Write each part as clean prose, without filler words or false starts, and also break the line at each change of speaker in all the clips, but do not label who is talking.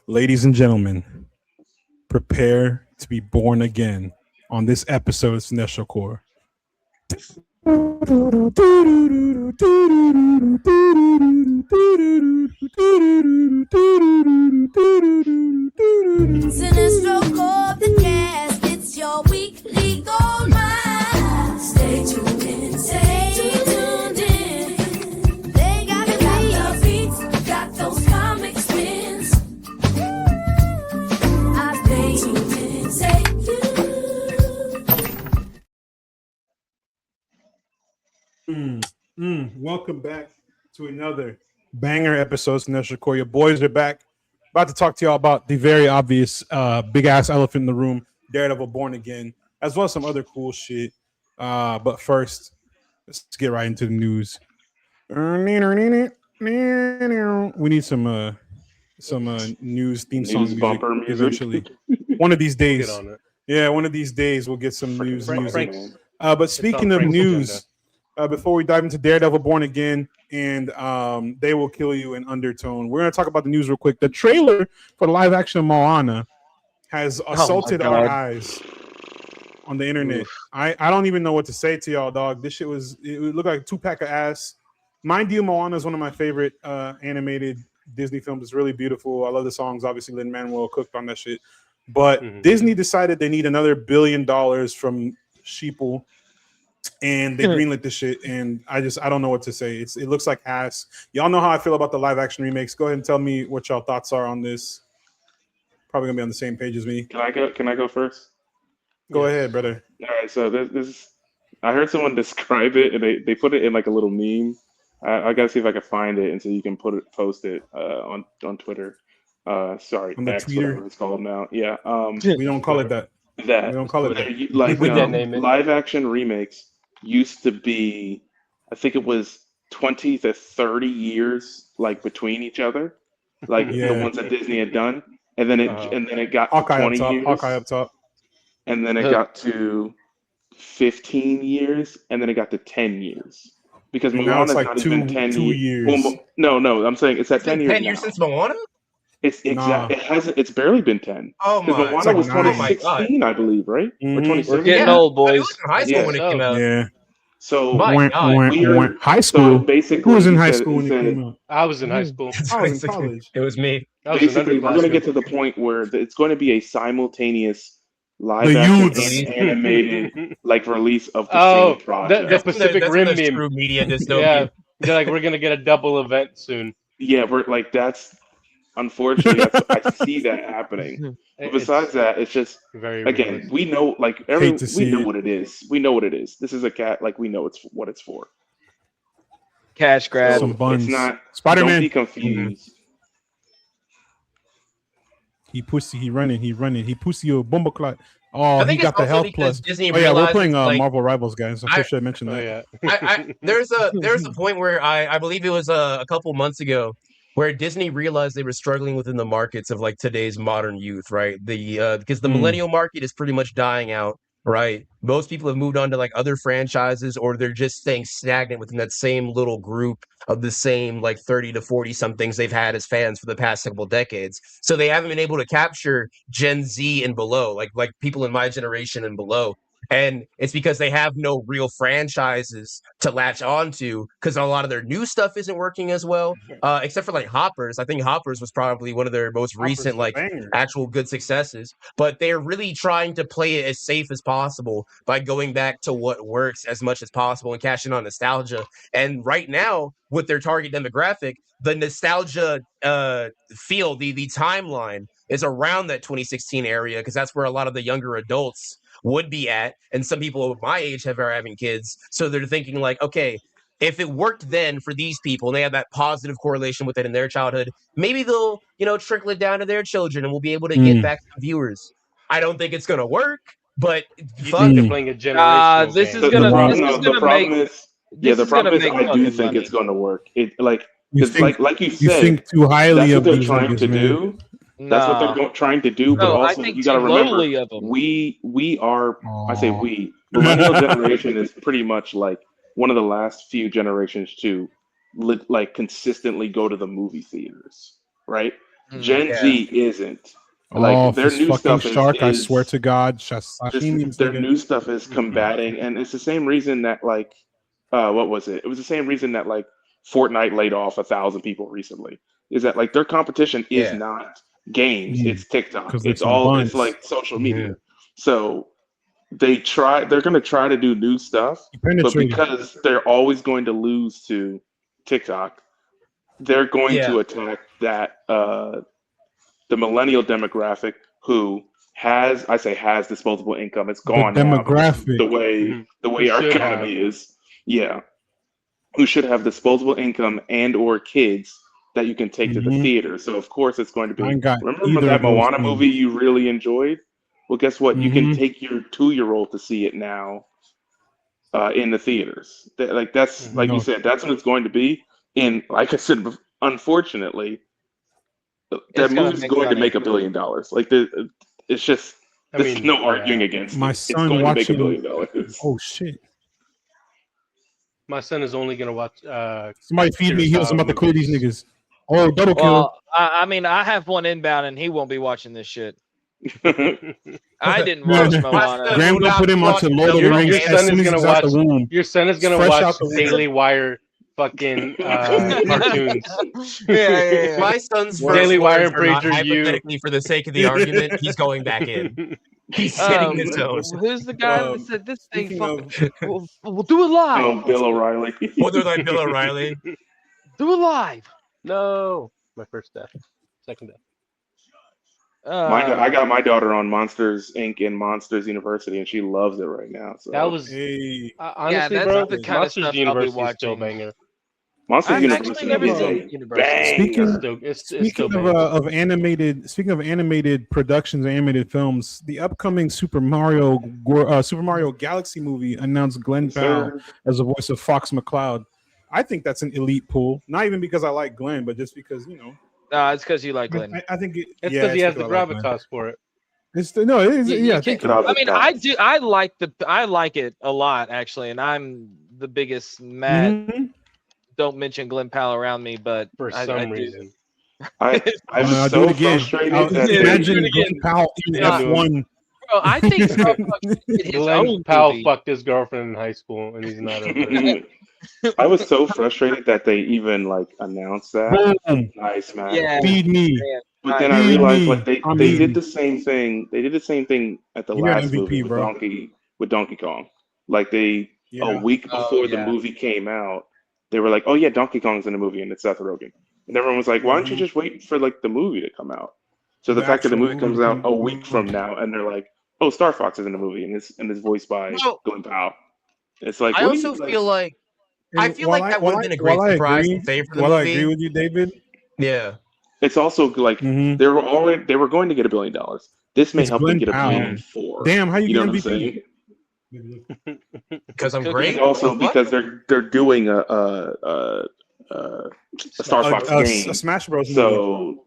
Ladies and gentlemen, prepare to be born again on this episode of Cinestro Core.
Cinestro Core, the cast, it's your weekly gold mine. Stay tuned in, stay tuned in. They got the beats, got those comic spins. I stay tuned in, stay
tuned. Welcome back to another banger episode of Cinestro Core. Your boys are back. About to talk to y'all about the very obvious big ass elephant in the room, Daredevil Born Again, as well as some other cool shit. But first, let's get right into the news. We need some news theme song music eventually. One of these days. Yeah, one of these days we'll get some news music. But speaking of news, before we dive into Daredevil Born Again and They Will Kill You in Undertone, we're going to talk about the news real quick. The trailer for the live action Moana has assaulted our eyes on the internet. I don't even know what to say to y'all, dog. This shit it looked like a 2-pack of ass. Mind you, Moana is one of my favorite animated Disney films. It's really beautiful. I love the songs. Obviously, Lin-Manuel cooked on that shit. But Disney decided they need another $1 billion from Sheeple. And they greenlit this shit, and I don't know what to say. It looks like ass. Y'all know how I feel about the live action remakes. Go ahead and tell me what y'all thoughts are on this. Probably gonna be on the same page as me.
Can I go first?
Go ahead, brother.
All right. So this I heard someone describe it, and they put it in like a little meme. I gotta see if I can find it, and so you can post it on Twitter. Sorry,
on the
X,
Twitter.
whatever it's called now. Yeah.
We don't call it that. We don't call it that.
Like live action remakes used to be, I think it was 20 to 30 years like between each other, like the ones that Disney had done, and then it got to 20 years.
Hawkeye up top.
And then it got to 15 years, and then it got to 10 years. Because Moana's
like
not even 10
2 years.
Well, no, I'm saying it's at 10 years.
10 years since Moana?
It's exact. It hasn't. It's barely been 10.
Oh my!
Moana was 2016, I believe, right? Or 2017.
We're getting old, boys.
I was in high school when it came out.
Yeah.
So
high school.
So basically,
who was in high school when it came out?
I was in high school.
I was in college.
It was me.
Basically, we're going to get to the point where it's going to be a simultaneous live action and animated like release of the same project.
The Pacific Rim meme.
True media dystopia.
Yeah, they're like, we're gonna get a double event soon.
Yeah, we're like that's. Unfortunately, I see that happening. But besides that, it's just again, we know like we know what it is. We know what it is. This is a cat. Like we know it's what it's for.
Cash grab.
Some buns.
It's not
Spider-Man.
Don't be confused.
He pussy. He running. He pussy. A bomba clot. Oh, he got the health plus.
Disney
we're playing Marvel Rivals, guys. I should have mentioned that.
There's a point where I believe it was a couple months ago, where Disney realized they were struggling within the markets of like today's modern youth, right? Because the millennial market is pretty much dying out, right? Most people have moved on to like other franchises, or they're just staying stagnant within that same little group of the same like 30 to 40 somethings they've had as fans for the past couple decades. So they haven't been able to capture Gen Z and below, like people in my generation and below. And it's because they have no real franchises to latch onto, because a lot of their new stuff isn't working as well, except for like Hoppers. I think Hoppers was probably one of their most recent like actual good successes. But they're really trying to play it as safe as possible by going back to what works as much as possible and cashing on nostalgia. And right now, with their target demographic, the nostalgia field, the timeline is around that 2016 area, because that's where a lot of the younger adults would be at, and some people of my age are having kids, so they're thinking like, okay, if it worked then for these people and they have that positive correlation with it in their childhood, maybe they'll trickle it down to their children and we'll be able to get back some viewers. I don't think it's gonna work, but fuck,
they're playing a generational
the problem is I do think it's gonna work. It like you said, you think
too highly of
what they're trying to do. That's what they're trying to do, but also you got to remember, we are. I say we. Millennial generation is pretty much like one of the last few generations to like consistently go to the movie theaters, right? Gen Z isn't.
Oh,
Like their
this
new
fucking
stuff
shark! I
is
swear to God, sashimi.
their new stuff is combating, and it's the same reason that like, what was it? It was the same reason that like Fortnite laid off 1,000 people recently. Is that like their competition is not games, it's TikTok. It's like social media. So they're going to try to do new stuff, but because they're always going to lose to TikTok, they're going to attack that the millennial demographic who has disposable income. It's gone now. The way our economy is. Yeah. Who should have disposable income and or kids that you can take to the theater. So of course it's going to be. Remember that Moana movie you really enjoyed? Well, guess what? You can take your 2-year-old to see it now in the theaters. That's like you said. That's what it's going to be. And like I said, unfortunately, that movie's going to make $1 billion. Like it's just there's no arguing against
my
it.
son
it's going
watching.
to make $1 billion.
Oh shit!
My son is only gonna watch.
Somebody feed me heels. I'm about to clear these niggas. Oh, double kill.
Well, I mean, I have one inbound, and he won't be watching this shit. I didn't watch Moana.
Graham gonna put him onto Lord of the Rings as soon as he's out the womb.
Your son is gonna watch Daily Wire fucking cartoons.
Yeah.
My son's
Daily Wire and
Preacher
hypothetically,
for the sake of the argument, he's going back in. He's sitting his toes.
Who's the guy that said this thing? We'll do it live.
Oh, Bill O'Reilly.
Well, they're like Bill O'Reilly.
Do it live.
No, my first death, second death.
I got my daughter on Monsters Inc. and Monsters University, and she loves it right now. So
that was
honestly,
that's
bro.
the kind
Monsters
of stuff
University
I'll be watching.
is still banger.
Monsters University is bang.
Speaking of animated productions, animated films, the upcoming Super Mario Galaxy movie announced Glenn Powell as the voice of Fox McCloud. I think that's an elite pool. Not even because I like Glenn, but just because
it's because you like Glenn.
I think
it's because he has the gravitas for it.
I mean, I do. I like it a lot actually, and I'm the biggest Matt. Don't mention Glenn Powell around me, but
for some reason,
I'm so frustrated.
Imagine Glenn Powell in F1.
Bro, I think
Glenn Powell fucked his girlfriend in high school, and he's not over it.
I was so frustrated that they even like announced that. Nice, man.
Yeah.
Feed me.
But then I realized like they did the same thing. They did the same thing at the last movie with Donkey Kong. Like a week before the movie came out, they were like, "Oh yeah, Donkey Kong's in the movie and it's Seth Rogen." And everyone was like, "Why don't you just wait for like the movie to come out?" So the fact that the movie comes out a week from now, and they're like, "Oh, Star Fox is in the movie and it's voiced by Glenn Powell." It's like
I also feel like that would have been a great surprise and favor for the movie.
I agree with you, David.
Yeah.
It's also like they were going to get $1 billion. This may help them get $1.4 billion.
Damn, how you
know
get
what I'm
MVP?
Because I'm great.
Also, because they're doing a Star Fox game,
a Smash Bros.
So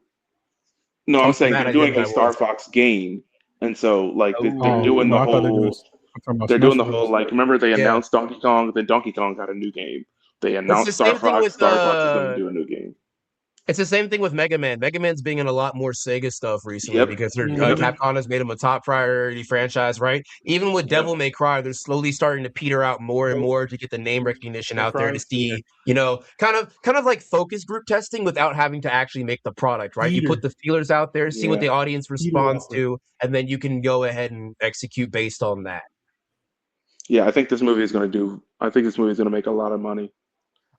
no, I'm saying they're doing a Star Fox game, and so like they're doing the whole. They're doing the whole like. Remember they announced Donkey Kong, then Donkey Kong got a new game. They announced Star Fox. Star Fox is going to do a new game.
It's the same thing with Mega Man. Mega Man's being in a lot more Sega stuff recently because Capcom has made him a top priority franchise, right? Even with Devil May Cry, they're slowly starting to peter out more and more to get the name recognition out there to see, kind of like focus group testing without having to actually make the product, right? You put the feelers out there, see what the audience responds to, and then you can go ahead and execute based on that.
Yeah, I think this movie is going to make a lot of money.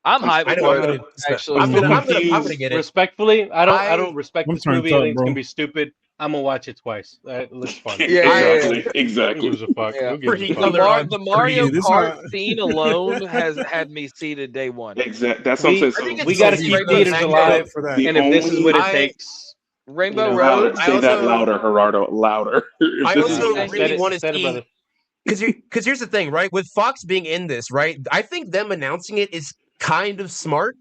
I'm hyped for it. Actually,
I'm gonna get it.
Respectfully, I don't respect this movie. I think it's gonna be stupid. I'm gonna watch it twice. It looks fun.
Exactly.
Who gives a fuck?
The Mario Kart scene alone has had me seated day one.
Exactly. That's what I'm saying.
We got to keep theaters alive for that. And if this is what it takes,
Rainbow Road.
Say that louder, Gerardo. Louder.
I also really want to see. Because here's the thing, right? With Fox being in this, right? I think them announcing it is kind of smart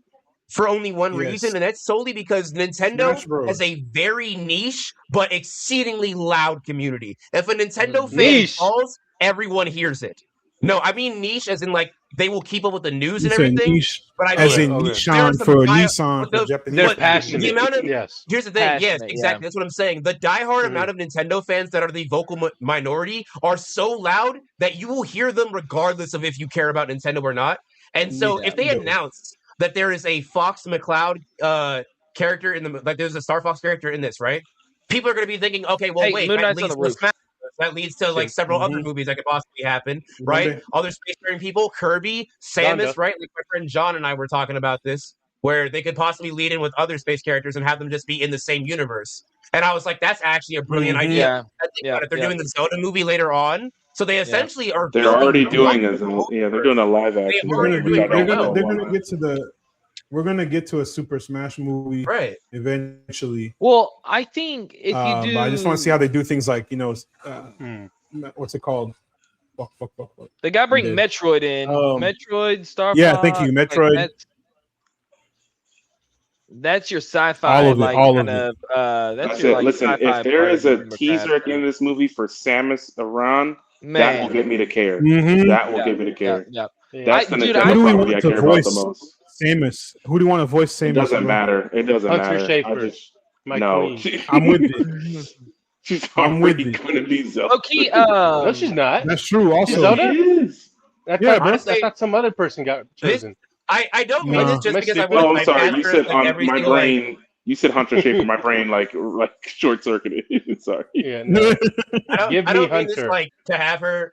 for only one reason, and that's solely because Nintendo has a very niche but exceedingly loud community. If a Nintendo fan calls, everyone hears it. No, I mean niche as in like they will keep up with the news
You
and
said
everything.
niche,
But I
as
mean,
in
there are
Nissan
some
for
die-
Nissan
but
for
the-
Japanese.
They're
but
passionate.
The amount of
Yes.
here's the thing. Yes,
Passionate,
exactly. That's what I'm saying. The diehard amount of Nintendo fans that are the vocal minority are so loud that you will hear them regardless of if you care about Nintendo or not. And so, if they announce that there is a Fox McCloud character in the like, there's a Star Fox character in this, right? People are going to be thinking, okay, well,
Hey,
wait,
Moon
that
Knight's on
leads
the
to
roof.
Smash Bros. That leads to like several other movies that could possibly happen, right?
day.
Other spacefaring people, Kirby, Samus, right? Like my friend John and I were talking about this, where they could possibly lead in with other space characters and have them just be in the same universe. And I was like, that's actually a brilliant idea.
Yeah.
I think about it. They're doing the Zelda movie later on, so they essentially are.
They're already doing they're doing a live action.
They're gonna get to the. We're gonna get to a Super Smash movie,
right?
Eventually.
Well, I think if you do,
but I just want to see how they do things like what's it called? Fuck.
They gotta bring Metroid in. Metroid, Star Fox.
Yeah, thank you, Metroid.
Like that's your sci-fi.
All of it.
Like,
all
kind
of it.
That's your, like,
listen, if there is a teaser at the end of this movie for Samus Aran, that will get me to care. That will get me to care. That's the Nintendo property I care about the most.
Samus. Who do you want to voice Samus?
It doesn't matter. It doesn't
Hunter
matter.
Schafer.
No.
I'm with it.
She's already going to be Zelda.
Okay,
no, she's not.
That's true. Also,
she's Zelda?
She is.
I thought some other person got chosen.
I don't mean this just because I
Oh,
want
I'm sorry. You said
like
on my brain. You said Hunter Schafer. My brain like short circuited. Sorry.
Yeah. No.
I don't mean this like to have her.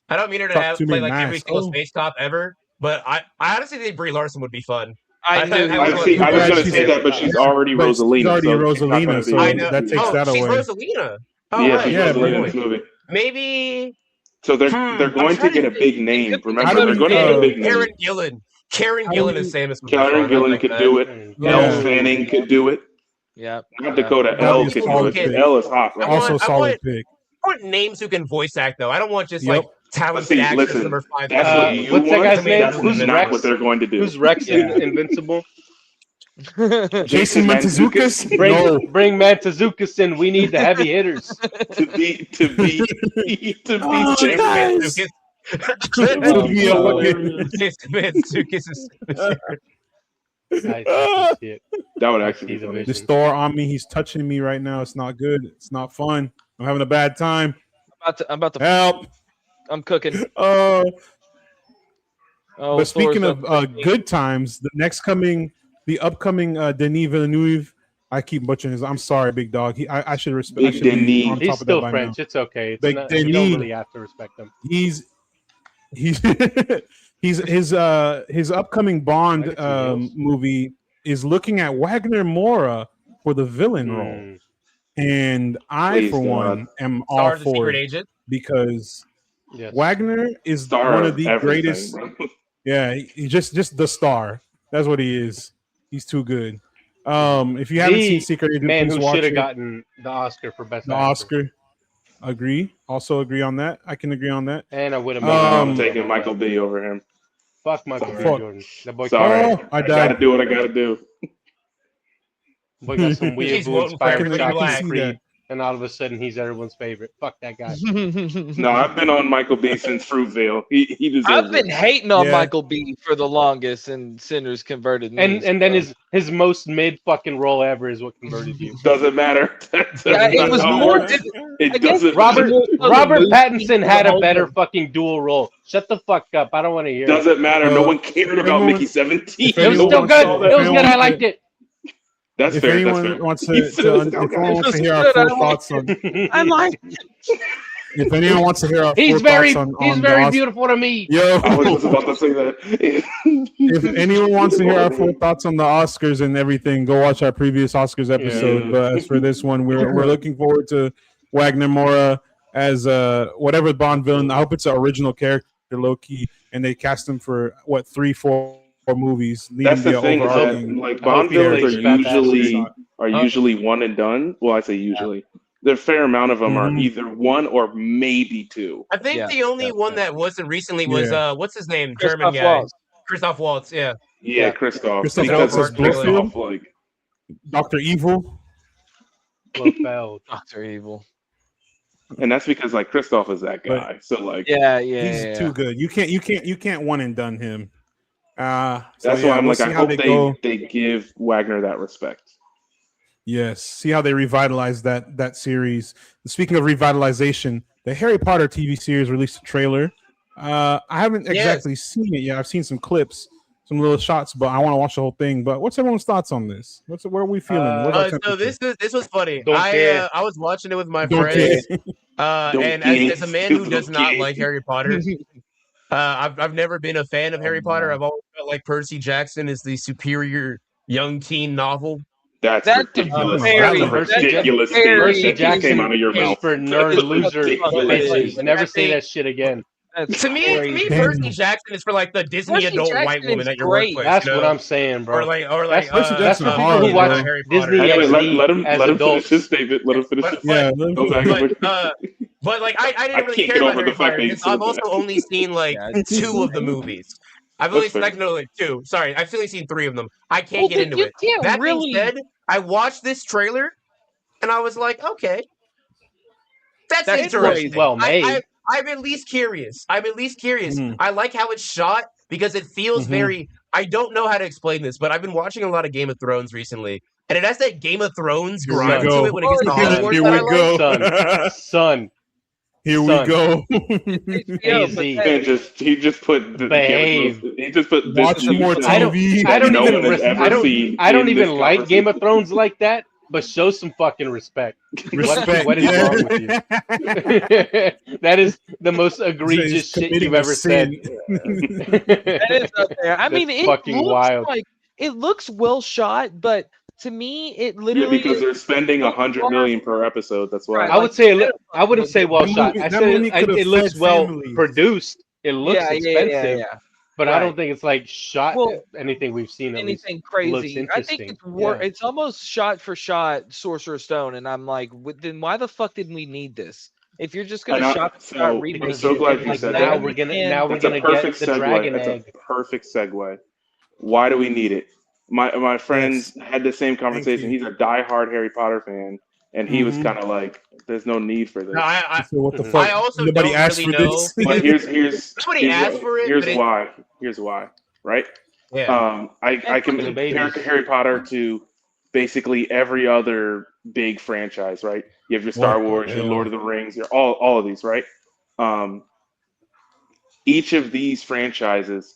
I don't mean her to have play like every single space cop ever. But I honestly think Brie Larson would be fun.
I was going to say that, but she's already Rosalina.
So that takes that away.
She's Rosalina. Oh,
yeah,
right.
she's Rosalina in this movie.
Maybe.
So they're going to get a big name. Remember, they're going to get a big name.
Karen Gillan is Samus.
Karen Gillan could do it. Elle Fanning could do it.
Yeah.
Not Dakota Elle could do it. Elle is hot. Right?
Also solid pick.
I want names who can voice act though. I don't want just like talented actors number 5.
That's what you
what's that guy's name?
Who's not what they're going to do.
Who's Rex in Invincible?
Jason Mantzoukas?
Bring Mantzoukas in. We need the heavy hitters.
to be
Mantzoukas.
That would actually be funny.
This Thor on me. He's touching me right now. It's not good. It's not fun. I'm having a bad time.
I'm about to
help.
I'm cooking.
But speaking of good times, the upcoming Denis Villeneuve. I keep butchering his. I'm sorry, big dog. I should respect.
Big Denis.
He's still French. It's okay. You don't really have to respect him.
He's his upcoming Bond movie is looking at Wagner Moura for the villain role, and I for one am all for it because Wagner is one of the greatest. Yeah, he's just the star. That's what he is. He's too good. If you haven't seen Secret Agent,
man
please
who
watch
should have
it.
gotten the Oscar for best.
The Oscar. Agree. Also agree on that. I can agree on that.
And I would have.
I'm taking Michael B over him.
Fuck Michael B. Jordan. That boy.
Sorry, I gotta do what I gotta do.
Boy got some weird blue inspired Jockey Creed, and all of a sudden he's everyone's favorite. Fuck that guy.
No, I've been on Michael B since Fruitvale. He deserves
I've been hating on Michael B for the longest, and Sinners converted me.
And then his most mid fucking role ever is what converted you.
Doesn't matter.
It was more.
It doesn't.
Robert Pattinson had a better fucking dual role. Shut the fuck up. I don't want to hear.
Doesn't matter. No one cared about Mickey 17.
It was still good. It was good. I liked it.
That's
if
fair.
Anyone wants to hear our full thoughts on,
I like it.
If anyone wants to hear our
he's
full
very
thoughts on,
he's very beautiful to me.
Yo,
I was just about to say that.
If anyone wants to hear our full thoughts on the Oscars and everything, go watch our previous Oscars episode. Yeah. But as for this one, we're looking forward to Wagner Moura as whatever Bond villain. I hope it's an original character, low key, and they cast him for 3-4 movies.
That's the thing, is that, like, Bond villains are usually one and done. Well, I say usually. The fair amount of them are either one or maybe two.
I think the only one that wasn't recently was what's his name? German guy. Christoph Waltz. Yeah,
Christoph.
Christoph Waltz, like Dr. Evil.
Blofeld.
Dr. Evil.
and that's because like Kristoff is that guy. So like,
he's too good. You can't one and done him.
That's why I'm like, I hope they give Wagner that respect.
Yes, see how they revitalized that series. Speaking of revitalization, the Harry Potter TV series released a trailer. I haven't exactly seen it yet. I've seen some clips, some little shots, but I want to watch the whole thing. But what's everyone's thoughts on this? What are we feeling?
So this was funny. I was watching it with my friends, and as a man who does not like Harry Potter, I've never been a fan of Harry Potter. I've always felt like Percy Jackson is the superior young teen novel.
That's ridiculous. Ridiculous.
Percy Jackson came out of your mouth for nerd loser. Never say that shit again.
To me, Percy Jackson is for like the Disney adult white woman at your workplace.
That's what I'm saying, bro.
Or like
that's for people who watch
Harry
Disney
Potter.
Let him finish his statement. Let him finish his statement.
But like I didn't really care about Harry Potter because I've also only seen like 2 of the movies. I've only seen like 2. Sorry, I've only seen 3 of them. I can't get into it. That being said, I watched this trailer and I was like, okay, that's interesting.
Well made.
I'm at least curious. I like how it's shot because it feels very. I don't know how to explain this, but I've been watching a lot of Game of Thrones recently, and it has that Game of Thrones grind to it when it gets to Hogwarts.
Here we go,
son.
Here we go.
He just put
behave.
He just put
watch more TV.
I don't even like Game of Thrones like that. But show some fucking respect. What is wrong with you? That is the most egregious shit you've ever said.
That is up there. I mean, it
fucking
looks
wild.
like it looks well shot, but to me, it literally
because they're spending $100 million per episode. That's why
I wouldn't say well shot. I said it looks well produced. It looks expensive. But I don't think it's like shot anything we've seen.
Anything crazy. I think it's almost shot for shot Sorcerer's Stone, and I'm like, then why the fuck didn't we need this? If you're just gonna remake
I'm so glad you said
now
that.
We're gonna get the dragon egg.
That's a perfect segue. Why do we need it? My friends had the same conversation. He's a diehard Harry Potter fan, and he was kind of like, "There's no need for this."
No,
what the fuck?
I also
Nobody
don't
asked
really
for
know.
this.
But
Nobody asked for it.
Here's why. Right?
Yeah.
I compare Harry Potter to basically every other big franchise. Right? You have your Star Wars, your Lord of the Rings, your all of these. Right? Each of these franchises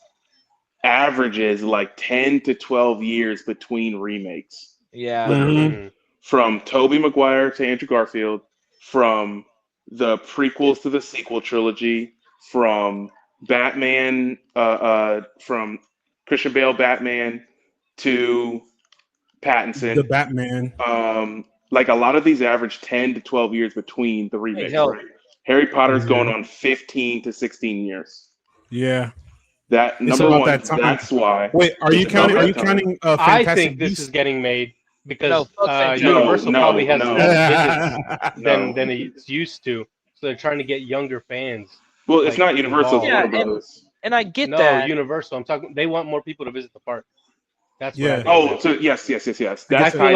averages like 10 to 12 years between remakes.
Yeah.
From Tobey Maguire to Andrew Garfield, from the prequels to the sequel trilogy, from Batman, from Christian Bale Batman to Pattinson.
The Batman.
Like a lot of these average 10 to 12 years between the remakes. Right? Harry Potter's going on 15 to 16 years.
Yeah.
That number one. That's why.
Wait, are you counting? Fantastic
I think this is getting made because Universal probably has less digits than it's used to, so they're trying to get younger fans.
Well, it's not Universal.
And I get that.
No, Universal. I'm talking. They want more people to visit the park. That's what I think.
So yes.
I feel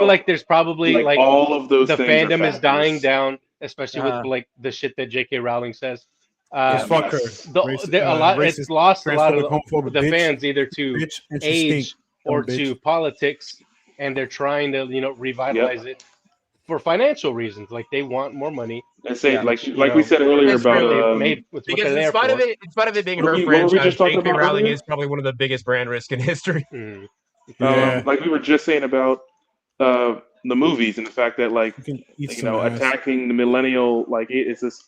like there's probably like
all of those.
The fandom is dying down, especially with like the shit that J.K. Rowling says.
Fuck her.
It's lost a lot of the fans either to age or to politics, and they're trying to revitalize it for financial reasons. Like they want more money.
I say like we said earlier about
because in spite of it being her franchise, J.K. Rowling is probably one of the biggest brand risk in history.
Like we were just saying about the movies and the fact that like attacking the millennial it's this.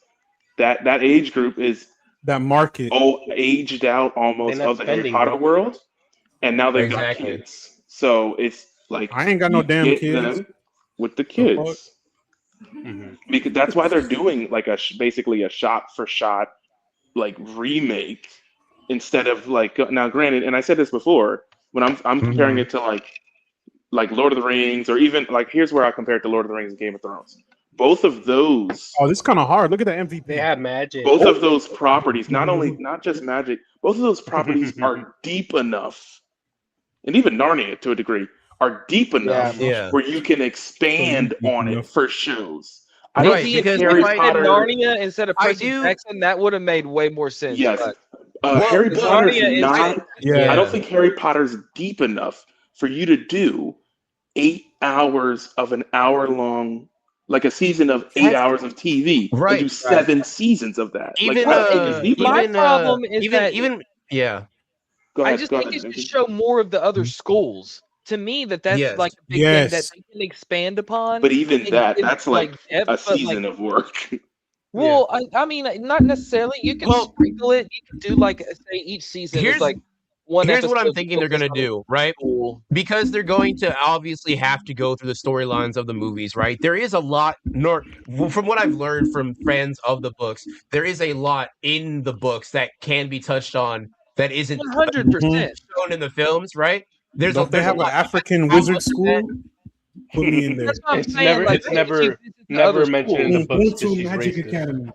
That age group is
that market
aged out almost of the Harry Potter world, and now they've got kids. So it's like
I ain't got no damn kids
with the kids, because that's why they're doing like basically a shot for shot like remake instead of like now. Granted, and I said this before when I'm comparing it to like Lord of the Rings, or even like here's where I compare it to Lord of the Rings and Game of Thrones. Both of those.
Oh, this is kind of hard. Look at that MVP.
They have magic.
Both of those properties, not just magic. Both of those properties are deep enough, and even Narnia to a degree are deep enough where you can expand on it for shows. I don't
Right,
think
because
Harry
right,
Potter.
Narnia instead of Percy Jackson, that would have made way more sense.
Yes,
But
Harry Potter's
Narnia is
not.
Yeah.
I don't think Harry Potter's deep enough for you to do 8 hours of an hour long, like a season of 8 hours of TV, and do 7 seasons of that.
Even
like, I don't think it's deep
my
enough.
problem is
yeah.
Go
I
ahead.
just
Go
think
ahead.
it should show more of the other schools. To me, that's like a big thing that they can expand upon.
But even
and
that's like
depth,
a
but,
season of work.
Well, I mean, not necessarily. You can sprinkle it. You can do like say each season is like one.
Here's what I'm
episode
thinking they're gonna do, right? Because they're going to obviously have to go through the storylines of the movies, right? There is a lot, from what I've learned from fans of the books, there is a lot in the books that can be touched on that isn't
100%
shown in the films, right?
They have an African wizard school? Put me in there.
That's what I'm saying.
It's never mentioned in the books.
Magic Academy.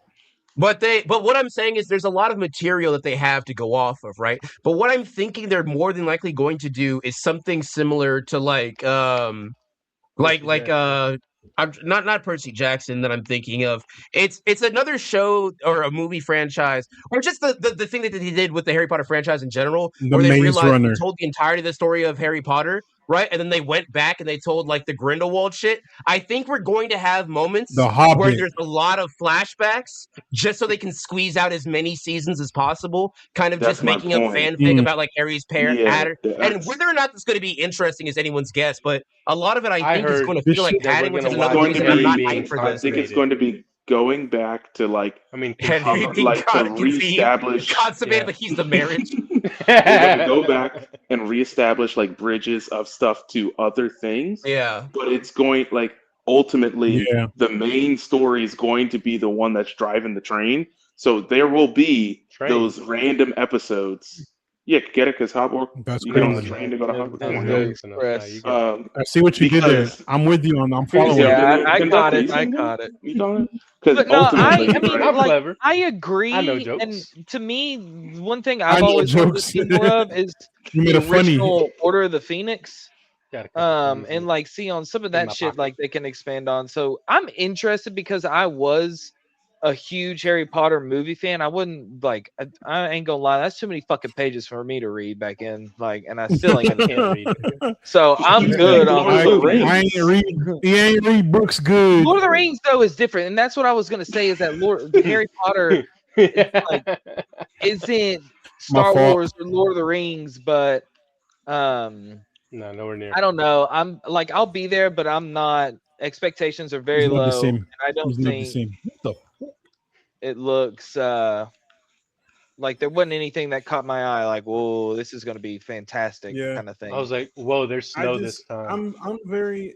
But what I'm saying is there's a lot of material that they have to go off of, right? But what I'm thinking they're more than likely going to do is something similar to I'm not Percy Jackson that I'm thinking of. It's another show or a movie franchise, or just the thing that they did with the Harry Potter franchise in general, where they realized they told the entirety of the story of Harry Potter, right? And then they went back and they told like the Grindelwald shit. I think we're going to have moments where there's a lot of flashbacks, just so they can squeeze out as many seasons as possible, kind of just making a fanfic about like Harry's parent. And whether or not that's going to be interesting is anyone's guess, but a lot of it I think is going to feel like padding, which is another reason I'm not hyped for this.
I think it's going to be going back to like
Henry being
to reestablish
consummated like he's the marriage.
They're gonna go back and reestablish like bridges of stuff to other things.
Yeah.
But it's going like ultimately the main story is going to be the one that's driving the train. So there will be those random episodes. Yeah, get it? Because Hogwarts, you get on the train to go to Hogwarts.
I see what you did there. I'm with you on. I'm following.
Yeah, I got it. I got it.
You got it. Because
I agree.
I know jokes.
And to me, one thing I've always wanted more of is the original Order of the Phoenix. And like see on some of that shit like they can expand on. So I'm interested because I was a huge Harry Potter movie fan. I wouldn't like. I ain't gonna lie. That's too many fucking pages for me to read back in. Like, and I still ain't can't read. So I'm good on Lord of the Rings.
He ain't read books good.
Lord of the Rings though is different, and that's what I was gonna say is that Harry Potter isn't Star Wars or Lord of the Rings, but
no, nowhere near.
I don't know. I'm like I'll be there, but I'm not. Expectations are very low, and I don't think it looks like there wasn't anything that caught my eye. Like, whoa, this is going to be fantastic, kind of thing.
I was like, whoa, there's snow this time.
I'm very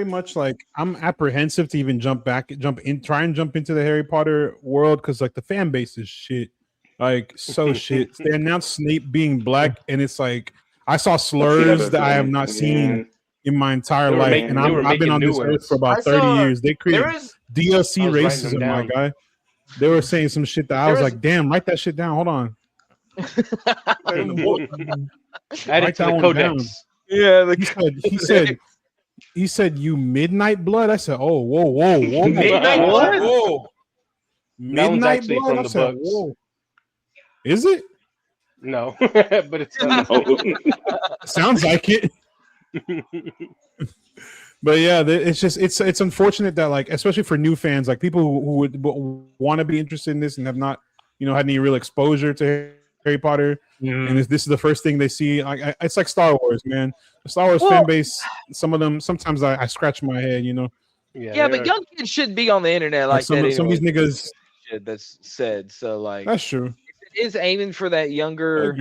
much like I'm apprehensive to even try and jump into the Harry Potter world because like the fan base is shit, like so shit. They announced Snape being black, and it's like I saw slurs that I have not seen in my entire life, and I've been on this earth for about 30 years. They created DLC racism, my guy. They were saying some shit that I was like, damn, write that shit down. Hold on.
Add it to the codex.
Yeah,
he said, you midnight blood? I said, oh, whoa.
Midnight blood?
Whoa.
Midnight blood? From the books.
Whoa. Is it?
No, but it's
sounds like it. But yeah, it's unfortunate that like especially for new fans, like people who would want to be interested in this and have not had any real exposure to Harry Potter, and this is the first thing they see. Like it's like Star Wars, man. The Star Wars fan base, some of them sometimes I scratch my head,
Yeah, but young kids shouldn't be on the internet like
some
that.
Some of these niggas
that's said. So like
that's true.
It is aiming for that younger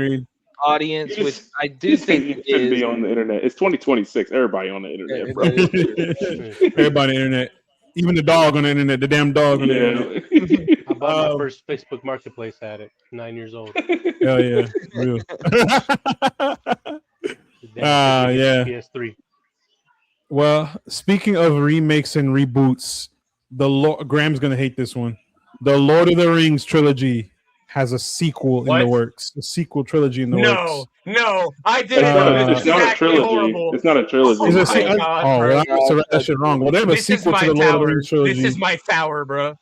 audience, which I do
you
think
it shouldn't be on the internet. It's 2026. Everybody on the internet, bro.
Everybody on the internet. Even the dog on the internet. The damn dog on the internet.
I bought my first Facebook Marketplace at it. 9 years old.
Hell yeah. Real. Yeah.
PS3.
Well, speaking of remakes and reboots, Graham's gonna hate this one. The Lord of the Rings trilogy has a sequel in the works. A sequel trilogy in the works.
No, I did.
It's not a trilogy.
Horrible.
It's not a trilogy.
Well, I must have read that shit wrong. Well, they have a sequel to the Lord of the Rings trilogy.
This is my tower, bro.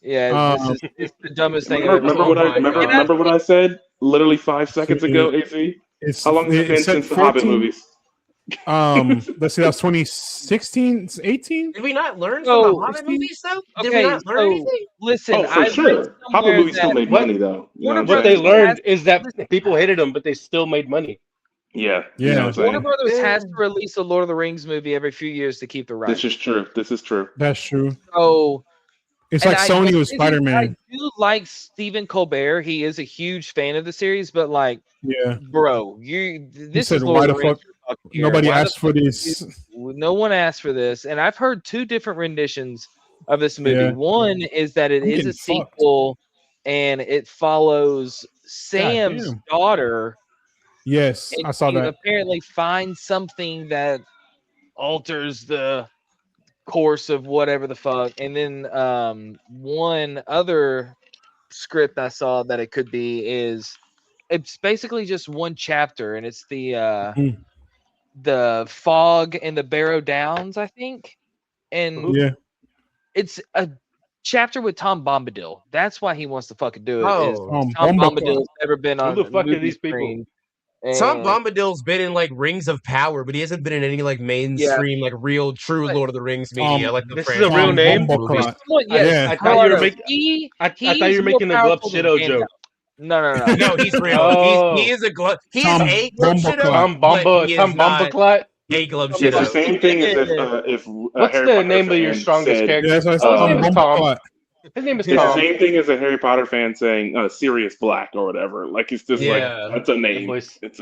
Yeah, it's the dumbest thing.
Remember what I said literally 5 seconds ago, AC? How long has it been since the Hobbit movies?
Let's see, that was 2016, 18.
Did we not learn from the Hobbit movies though? Did we not learn anything?
Listen,
for sure. Hobbit movies still made money though.
What they learned is that people hated them, but they still made money.
Yeah.
Warner Brothers has to release a Lord of the Rings movie every few years to keep the rights.
This is true.
That's true.
So
it's like Sony with Spider-Man.
I do like Stephen Colbert. He is a huge fan of the series, but like, bro, this is Lord of the Rings.
Nobody asked for this.
No one asked for this, and I've heard 2 different renditions of this movie.
Yeah.
One is that it is a sequel, and it follows Sam's daughter.
Yes, I saw that.
Apparently, finds something that alters the course of whatever the fuck. And then one other script I saw that it could be is it's basically just one chapter, and it's the fog and the Barrow Downs, I think. And it's a chapter with Tom Bombadil. That's why he wants to fucking do it. Tom Bombadil's never been on
Who the fuck are these
screen.
people?
Tom Bombadil's been in like Rings of Power, but he hasn't been in any like mainstream, like real, true Lord of the Rings media. Like
this is a real name.
I
thought you were making. I thought you were making a Glove Shido joke.
No,
he's real. He is a Glove. He is a Glove Shido.
Tom Bombaclat.
A Glove Shido.
It's the same thing as if
what's the name of your strongest character?
His name is Tom.
His name is
It's
Tom.
the same thing as a Harry Potter fan saying Sirius Black or whatever. Like it's just like that's a name. It's a
It's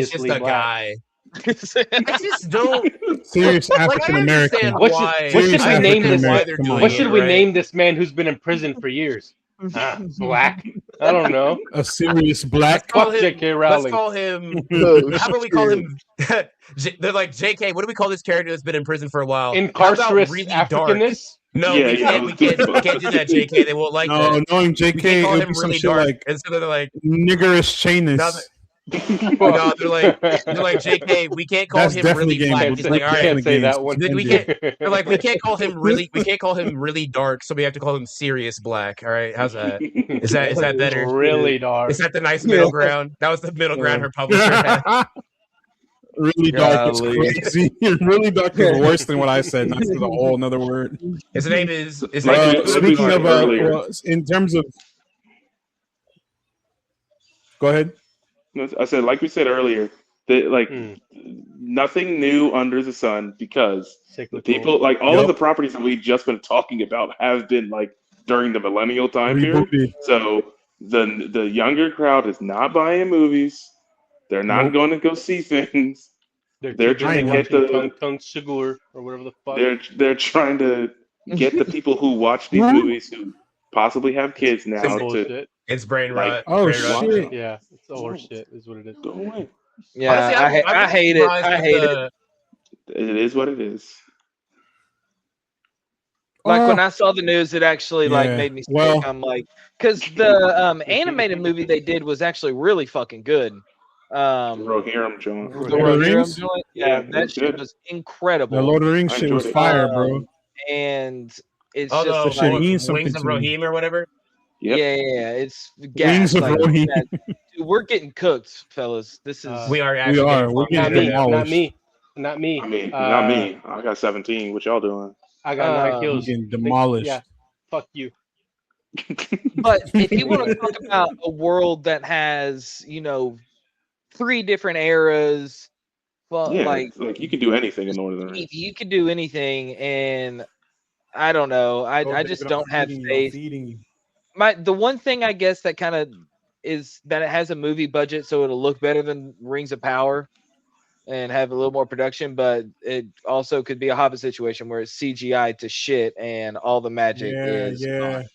just a guy. I just don't.
Serious African American.
What should we name this? What should we name this man who's been in prison for years? Black. I don't know.
A serious black.
Fuck J.K. Rowling.
Let's call him. How about we call him? They're like J.K. What do we call this character that's been in prison for a while?
Incarcerous Africanist.
No, we can't do that, JK. They won't like that.
No, knowing JK, it'll be some shit like
instead of like
niggerish chayness.
No, they're like JK. We can't call him really black. He's like, all right,
can't say that one.
We can't call him really dark. So we have to call him serious black. All right, how's that? Is that better?
Really dark.
Is that the nice middle ground? That was the middle ground her publisher had.
Really dark is crazy. Really dark is worse than what I said. That's a whole another word.
His name is.
Speaking of, in terms of, go ahead.
I said, like we said earlier, that nothing new under the sun because people like all of the properties that we've just been talking about have been like during the millennial time period. So the younger crowd is not buying movies. They're not going to go see things. They're trying to get the
Tung Sigur or whatever the fuck.
They're trying to get the people who watch these movies who possibly have kids now to.
It's brain rot.
Shit!
Yeah, it's horse shit. Is what it is.
Go away.
Yeah, honestly, I hate it. I hate it.
It is what it is.
Like when I saw the news, it actually made me sick. I'm like, because the animated movie they did was actually really fucking good.
Rohirrim joint.
The Rohirrim
joint. Yeah, that shit was incredible.
The Lord of the Rings shit was fire, bro.
And it's
just
like,
Wings of Rohirrim or whatever.
Yep.
Yeah, it's gas. Like, dude, we're getting cooked, fellas. This is
we are actually.
We're getting
not me. Not me.
Not me. I got 17. What y'all doing?
I got 9 kills.
Getting demolished.
Yeah. Fuck you.
But if you want to talk about a world that has, 3 different eras, well, like
you can do anything in Lord of the Rings.
You can do anything, and I don't know. I just don't have faith. The one thing I guess that kind of is that it has a movie budget, so it'll look better than Rings of Power and have a little more production, but it also could be a Hobbit situation where it's CGI to shit and all the magic is gone.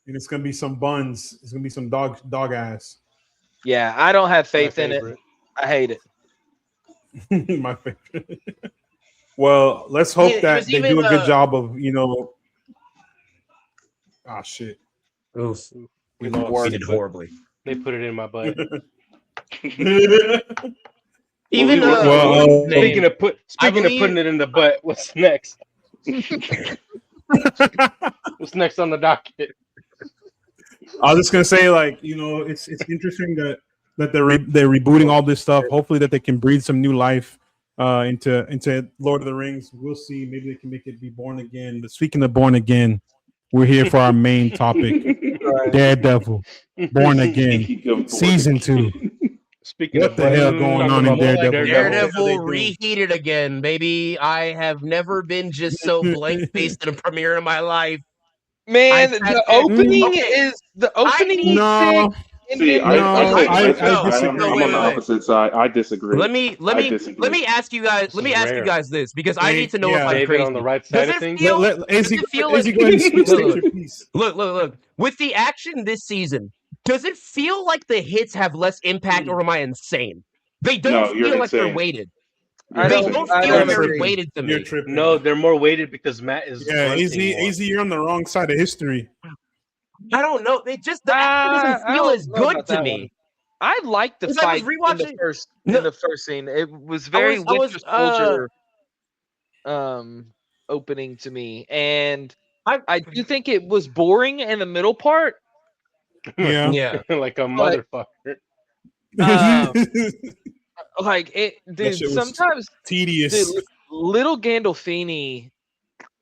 And it's gonna be some buns. It's gonna be some dog ass.
Yeah, I don't have faith in it. I hate
it. My favorite. Well, let's hope that they do a good job of, shit.
Oof. We did horribly.
They put it in my butt.
Even
speaking of putting it in the butt, what's next? What's next on the docket?
I was just gonna say, like, it's interesting that they're rebooting all this stuff. Hopefully, that they can breathe some new life into Lord of the Rings. We'll see. Maybe they can make it be born again. But speaking of born again, we're here for our main topic: Daredevil, Born Again, season 2.
Speaking
what
of
the hell going on in Daredevil?
Daredevil reheated again, baby. I have never been just so blank faced in a premiere in my life.
Man, the opening is the opening.
No. See, I'm on the opposite side. I disagree.
Let me ask you guys. Let me ask you guys this, because I need to know if I'm crazy.
On the right side of things.
Look. With the action this season, does it feel like the hits have less impact, or am I insane? They don't feel like they're weighted. They don't feel like they're weighted to me.
No, they're more weighted because Matt is.
Yeah, AZ, you're on the wrong side of history.
I don't know. It just the action doesn't feel as good to me.
I liked the fight in the first scene. It was very Winter Soldier opening to me, and I do think it was boring in the middle part.
Yeah,
like a motherfucker.
Like it, dude. Sometimes
tedious.
Dude, little Gandolfini.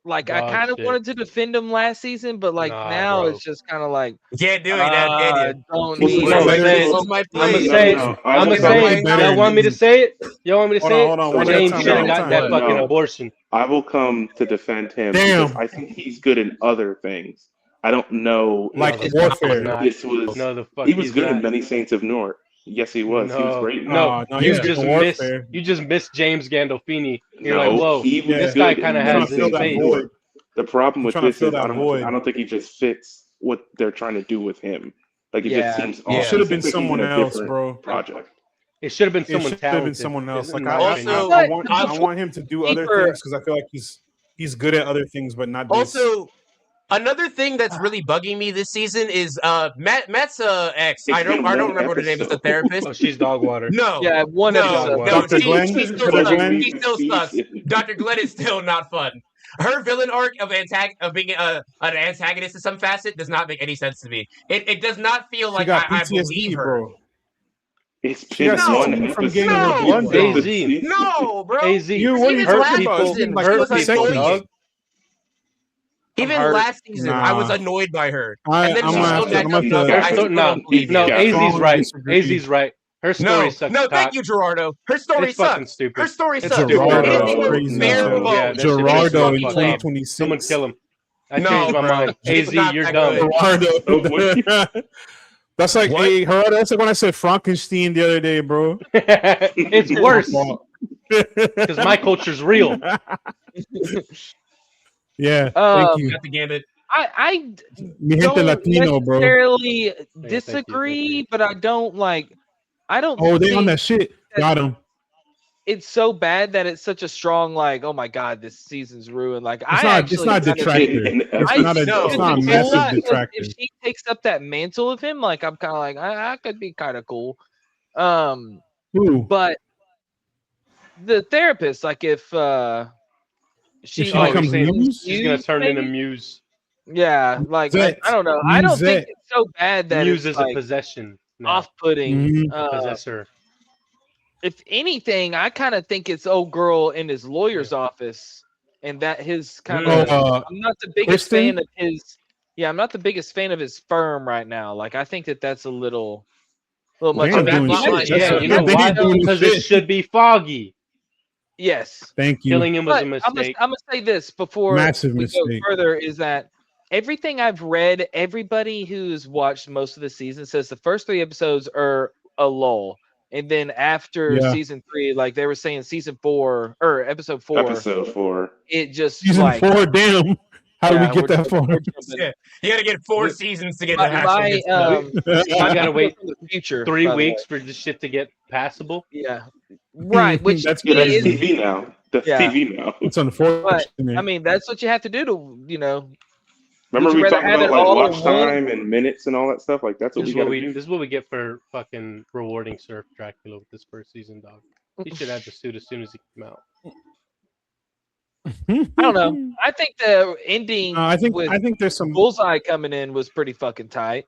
Like, I kind of wanted to defend him last season, but like now it's just kind of like
can't do it. Don't need
I'm gonna say. Y'all want me to say it? Y'all want me to say it? James should have got that fucking abortion.
I will come to defend him because I think he's good in other things. I don't know,
like warfare.
He was good in Many Saints of Newark. Yes, he was. He was great.
You just missed James Gandolfini. You're like, whoa, this guy kind of has his face.
The problem with this is I don't think he just fits what they're trying to do with him. Like, it just seems off.
It should have been someone else, bro.
Project.
It should have been someone talented.
It should have been someone else. Like,
I
want him to do other things because I feel like he's good at other things, but not this.
Also, another thing that's really bugging me this season is Matt's ex. I don't remember what her name is. The therapist.
Oh, she's dog water.
No,
Dr. Glenn.
She still sucks. Dr. Glenn is still not fun. Her villain arc of being an antagonist in some facet does not make any sense to me. It does not feel like I believe her.
Bro.
It's been one
from getting her blood.
AZ.
No, bro.
AZ.
You hurt people.
Even last season, I was annoyed by her.
And then AZ's right. AZ's right. Her story sucks.
No, thank you, Gerardo. Her story sucks.
Stupid.
Her story sucks.
Gerardo in 2026.
Someone kill him. I changed my mind. AZ, you're dumb.
Gerardo. That's like, hey, Gerardo, that's like when I said Frankenstein the other day, bro.
It's worse. Because my culture's real.
Yeah, thank you.
Got the gambit.
I
don't
Latino, necessarily disagree, but I don't like. I don't.
Oh, they on that shit. Got him.
It's so bad that it's such a strong like. Oh my god, this season's ruined. Like
it's not detractor. It's not a massive detractor.
If she takes up that mantle of him, like I'm kind of like I could be kind of cool. But the therapist, like if she
becomes Muse, she's gonna turn into Muse.
Yeah, like I don't know. I don't think it's so bad that
Muse is a possession.
Off-putting.
Possessor.
If anything, I kind of think it's old girl in his lawyer's office, and that his kind of. I'm not the biggest fan of his. Yeah, I'm not the biggest fan of his firm right now. Like, I think that's a little much.
Yeah, you know why? Because it should be Foggy.
Yes.
Thank you.
Killing him was a mistake.
I'm gonna say this before
Massive
we
mistake.
go further is that everything I've read, everybody who's watched most of the season says the first 3 episodes are a lull. And then after season 3, like they were saying season 4 or episode 4. It just
season 4, damn. How did we get that far?
Yeah. You gotta get 4 seasons to get the
you gotta wait the future 3 weeks for this shit to get passable.
Yeah. Right. Which
that's TV now. That's TV now.
It's unfortunate.
But, I mean, that's what you have to do to,
Remember we talked about like watch time and minutes and all that stuff. Like that's what we got to do.
This is what we get for fucking rewarding Surf Dracula with this first season, dog. He should have the suit as soon as he came out.
I don't know. I think the ending.
I think there's some
Bullseye coming in was pretty fucking tight.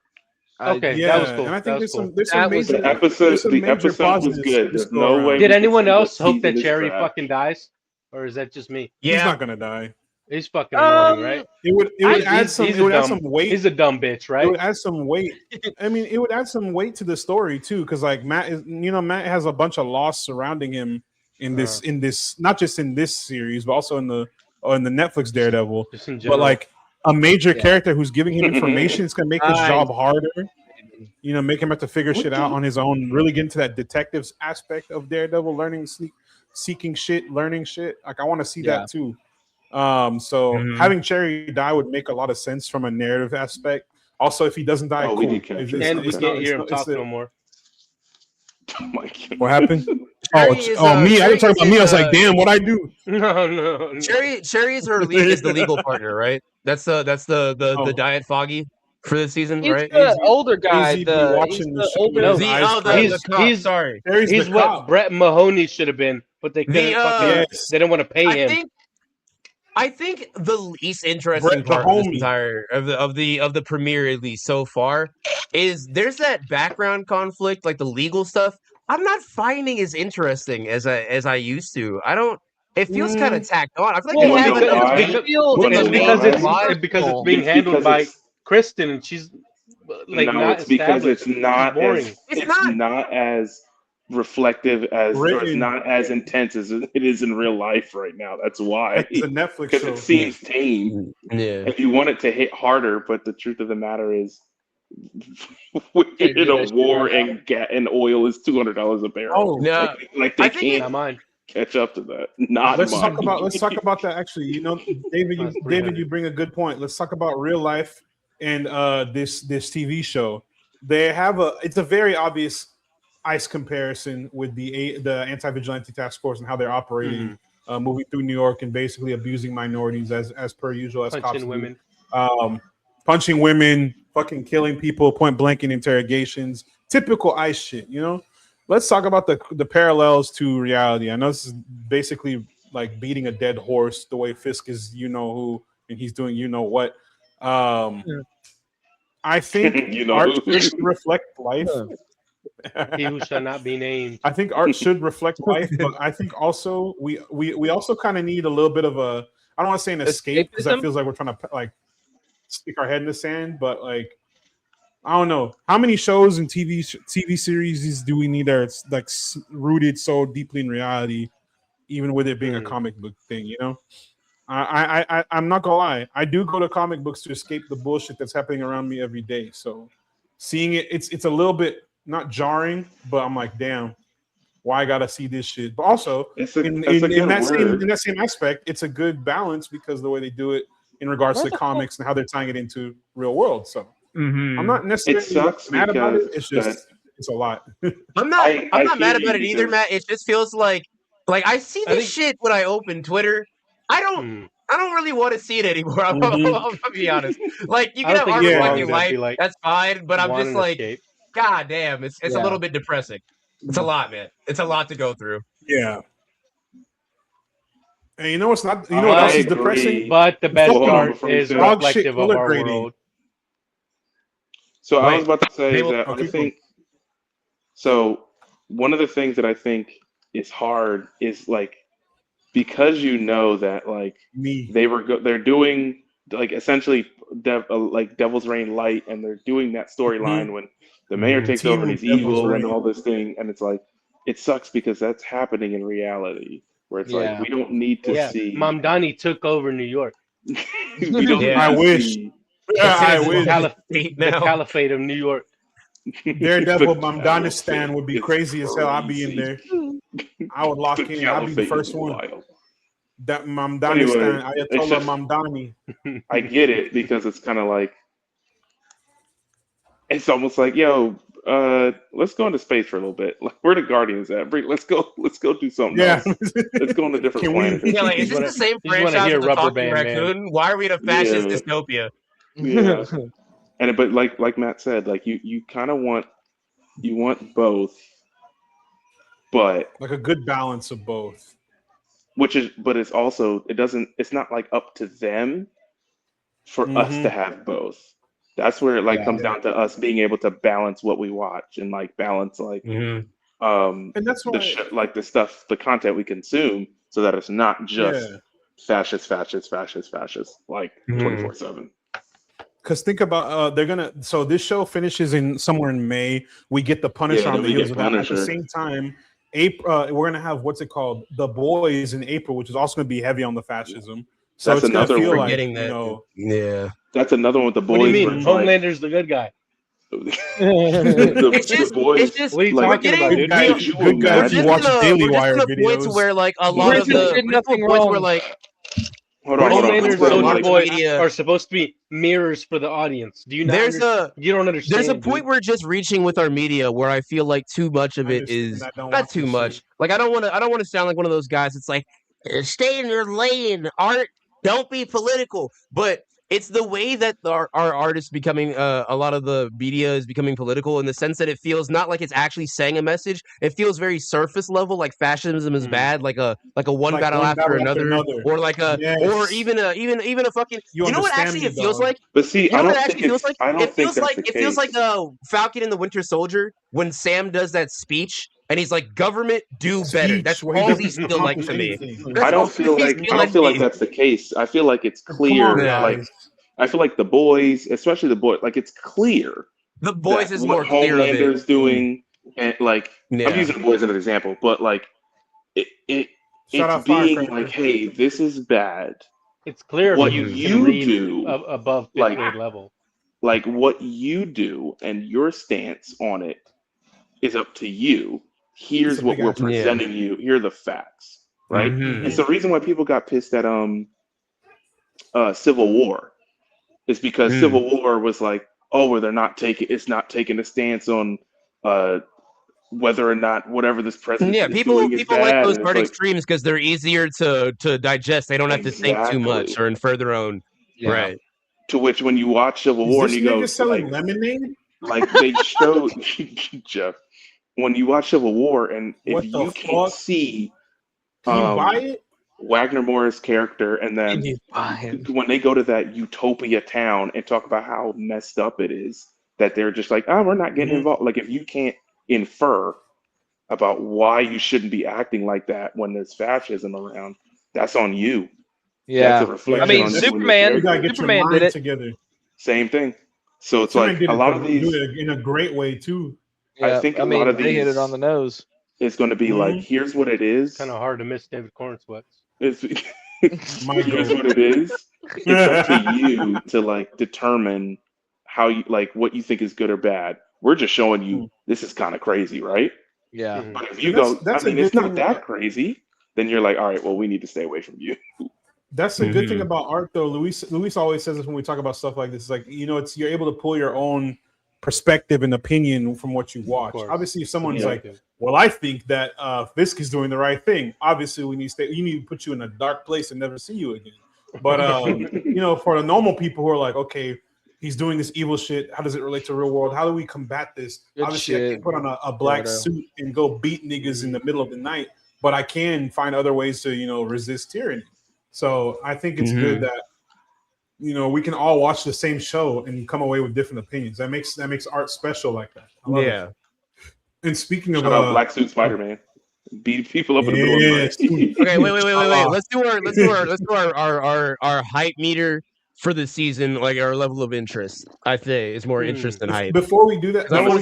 Okay,
yeah,
that was cool.
And I think there's some
the episode was good. There's no way.
Did anyone else hope that Cherry fucking dies, or is that just me?
Yeah, he's not gonna die.
He's fucking annoying, right?
It would add some weight.
He's a dumb bitch, right?
It would add some weight. I mean, it would add some weight to the story too, because like Matt has a bunch of loss surrounding him in this not just in this series, but also in the Netflix Daredevil. But like a major character who's giving him information is gonna make his job harder. Make him have to figure shit out on his own. Really get into that detectives aspect of Daredevil, seeking shit, learning shit. Like I want to see that too. Having Cherry die would make a lot of sense from a narrative aspect. Also, if he doesn't die, cool.
We can't hear him talk no more.
Oh my God.
What happened? Me. I didn't talk about me. I was like, damn, what I do?
No. Cherry is the legal partner, right? That's the Diet Foggy for this season, right?
He's the older guy.
He's what Brett Mahoney should have been, but they couldn't. They didn't want to pay him.
I think the least interesting part of this entire of the premiere, at least so far, is there's that background conflict, like the legal stuff. I'm not finding as interesting as I used to. I don't. It feels kind of tacked on. I feel like
because it's being handled by Kristen, and she's like
it's because it's not as reflective as or it's not as intense as it is in real life right now. That's why
it's a Netflix
show. It seems tame.
Yeah.
If you want it to hit harder, but the truth of the matter is, we're in a war and oil is $200 a barrel.
Oh no!
Like they can't catch up to that. Let's
talk about that. Actually, David, you bring a good point. Let's talk about real life and this TV show. It's a very obvious ICE comparison with the Anti-Vigilante Task Force and how they're operating, moving through New York and basically abusing minorities as per usual, as cops do. Punching women, fucking killing people, point blank in interrogations, typical ICE shit. Let's talk about the parallels to reality. I know this is basically like beating a dead horse, the way Fisk is who and he's doing what. I think art should reflect life.
He who shall not be named.
I think art should reflect life, but I think also we also kind of need a little bit of a, I don't want to say an escape because that feels like we're trying to like stick our head in the sand, but like I don't know how many shows and TV series do we need that it's like rooted so deeply in reality, even with it being a comic book thing. I'm not gonna lie, I do go to comic books to escape the bullshit that's happening around me every day. So seeing it's a little bit not jarring, but I'm like, damn, why I gotta see this shit? But also in that same aspect, it's a good balance because the way they do it in regards to comics and how they're tying it into real world. So I'm not necessarily mad about it. It's just it's a lot.
I'm not mad about it either, Matt. It just feels like I see this shit when I open Twitter. I don't really want to see it anymore. I'll be honest. Like you can have art reflecting life, that's fine, but I'm just like, God damn, it's a little bit depressing. It's a lot, man. It's a lot to go through.
Yeah. And you know what's not? You know what else is depressing?
But the best part is reflective of our world.
So I was about to say that I think. So one of the things that I think is hard is like because that like they're doing like essentially like Devil's Reign Light, and they're doing that storyline when the mayor takes over and he's evil and all this thing, and it's like it sucks because that's happening in reality where it's like we don't need to see.
Mamdani took over New York.
I wish. I wish.
The Caliphate of New York.
Daredevil Mamdanistan would be crazy as hell. I'd be in there. I would lock in. I'd be the first one. That Mamdanistan, Ayatollah Mamdani.
I get it because it's kind of like it's almost like, yo, let's go into space for a little bit. Like, where the Guardians at? Let's go do something else. Let's go on a different planet.
Yeah, like, is this the same franchise as the Talking Raccoon? Why are we in a fascist dystopia?
Yeah. But like Matt said, like you kind of want both, but
like a good balance of both.
But it's also it's not like up to them for us to have both. That's where it comes down to us being able to balance what we watch and like balance like
and that's why
the content we consume, so that it's not just fascist like 24/7.
Because think about this show finishes somewhere in May. We get the Punisher on the heels of that. At the same time, April we're gonna have what's it called, The Boys in April, which is also gonna be heavy on the fascism. So
that's
it's gonna feel
one.
like
That's another one with The Boys.
What do you mean? Homelander's the good guy.
It's just what are you talking about, dude?
Good guys who watch Daily Wire videos.
Where like a lot of the
nothing wrong.
where like
Homelander and Soldier Boy are supposed to be mirrors for the audience. Do you not? You don't understand.
There's a point we're just reaching with our media where I feel like too much of it is not too much. Like I don't want to sound like one of those guys. It's like stay in your lane, art. Don't be political, but it's the way that our art is becoming, a lot of the media is becoming political in the sense that it feels not like it's actually saying a message. It feels very surface level, like fascism is bad, like a one battle after another, or like or even a fucking. You know what actually it feels like?
But see,
I don't think it feels like. It feels like a Falcon and the Winter Soldier when Sam does that speech. And he's like, "Government, do better." That's all these feel like to me.
I don't feel like that's the case. I feel like it's clear. I feel like The Boys, especially The Boys, like it's clear.
The Boys is more clear.
Homelander's doing, and like I'm using The Boys as an example, but like it's being like, "Hey, this is bad."
It's clear
what you do
above fifth grade level.
Like what you do and your stance on it is up to you. Here's what we're presenting you. Here are the facts, right? And so the reason why people got pissed at Civil War is because Civil War was like, where they're not taking a stance on whether or not whatever this president is doing is bad.
Like those hard extremes because they're easier to digest. They don't have to think too much or infer their own. Right.
To which when you watch Civil War and you go
selling lemonade,
like they show Jeff. When you watch Civil War, and if you can't see Wagner Moore's character, and then when they go to that utopia town and talk about how messed up it is, that they're just like, we're not getting involved. Like, if you can't infer about why you shouldn't be acting like that when there's fascism around, that's on you.
Yeah.
That's a reflection on
Superman did it
together.
Same thing. So it's like a lot of these
do it in a great way too.
Yeah, I think a lot of these
hit it on the nose.
It's going to be like, here's what it is.
Kind of hard to miss David Cornsweat.
Here's what it is. It's up to you to like determine how you like what you think is good or bad. We're just showing you this is kind of crazy, right?
Yeah.
But if you it's not that crazy, then you're like, all right, well, we need to stay away from you.
That's a good thing about art, though. Luis always says this when we talk about stuff like this. It's like, you're able to pull your own perspective and opinion from what you watch. Obviously, if someone's like, well, I think that Fisk is doing the right thing, obviously you need to put you in a dark place and never see you again. But for the normal people who are like, okay, he's doing this evil shit, how does it relate to the real world? How do we combat this? Obviously, I can't put on a black suit and go beat niggas in the middle of the night, but I can find other ways to resist tyranny. So I think it's good that we can all watch the same show and come away with different opinions. That makes art special like that. I love it. And speaking of
Black Suit Spider-Man, beat people up in the middle of the night.
Okay, wait. Let's do our hype meter for the season, like our level of interest. I say it's more interest than hype.
Before we do that, before we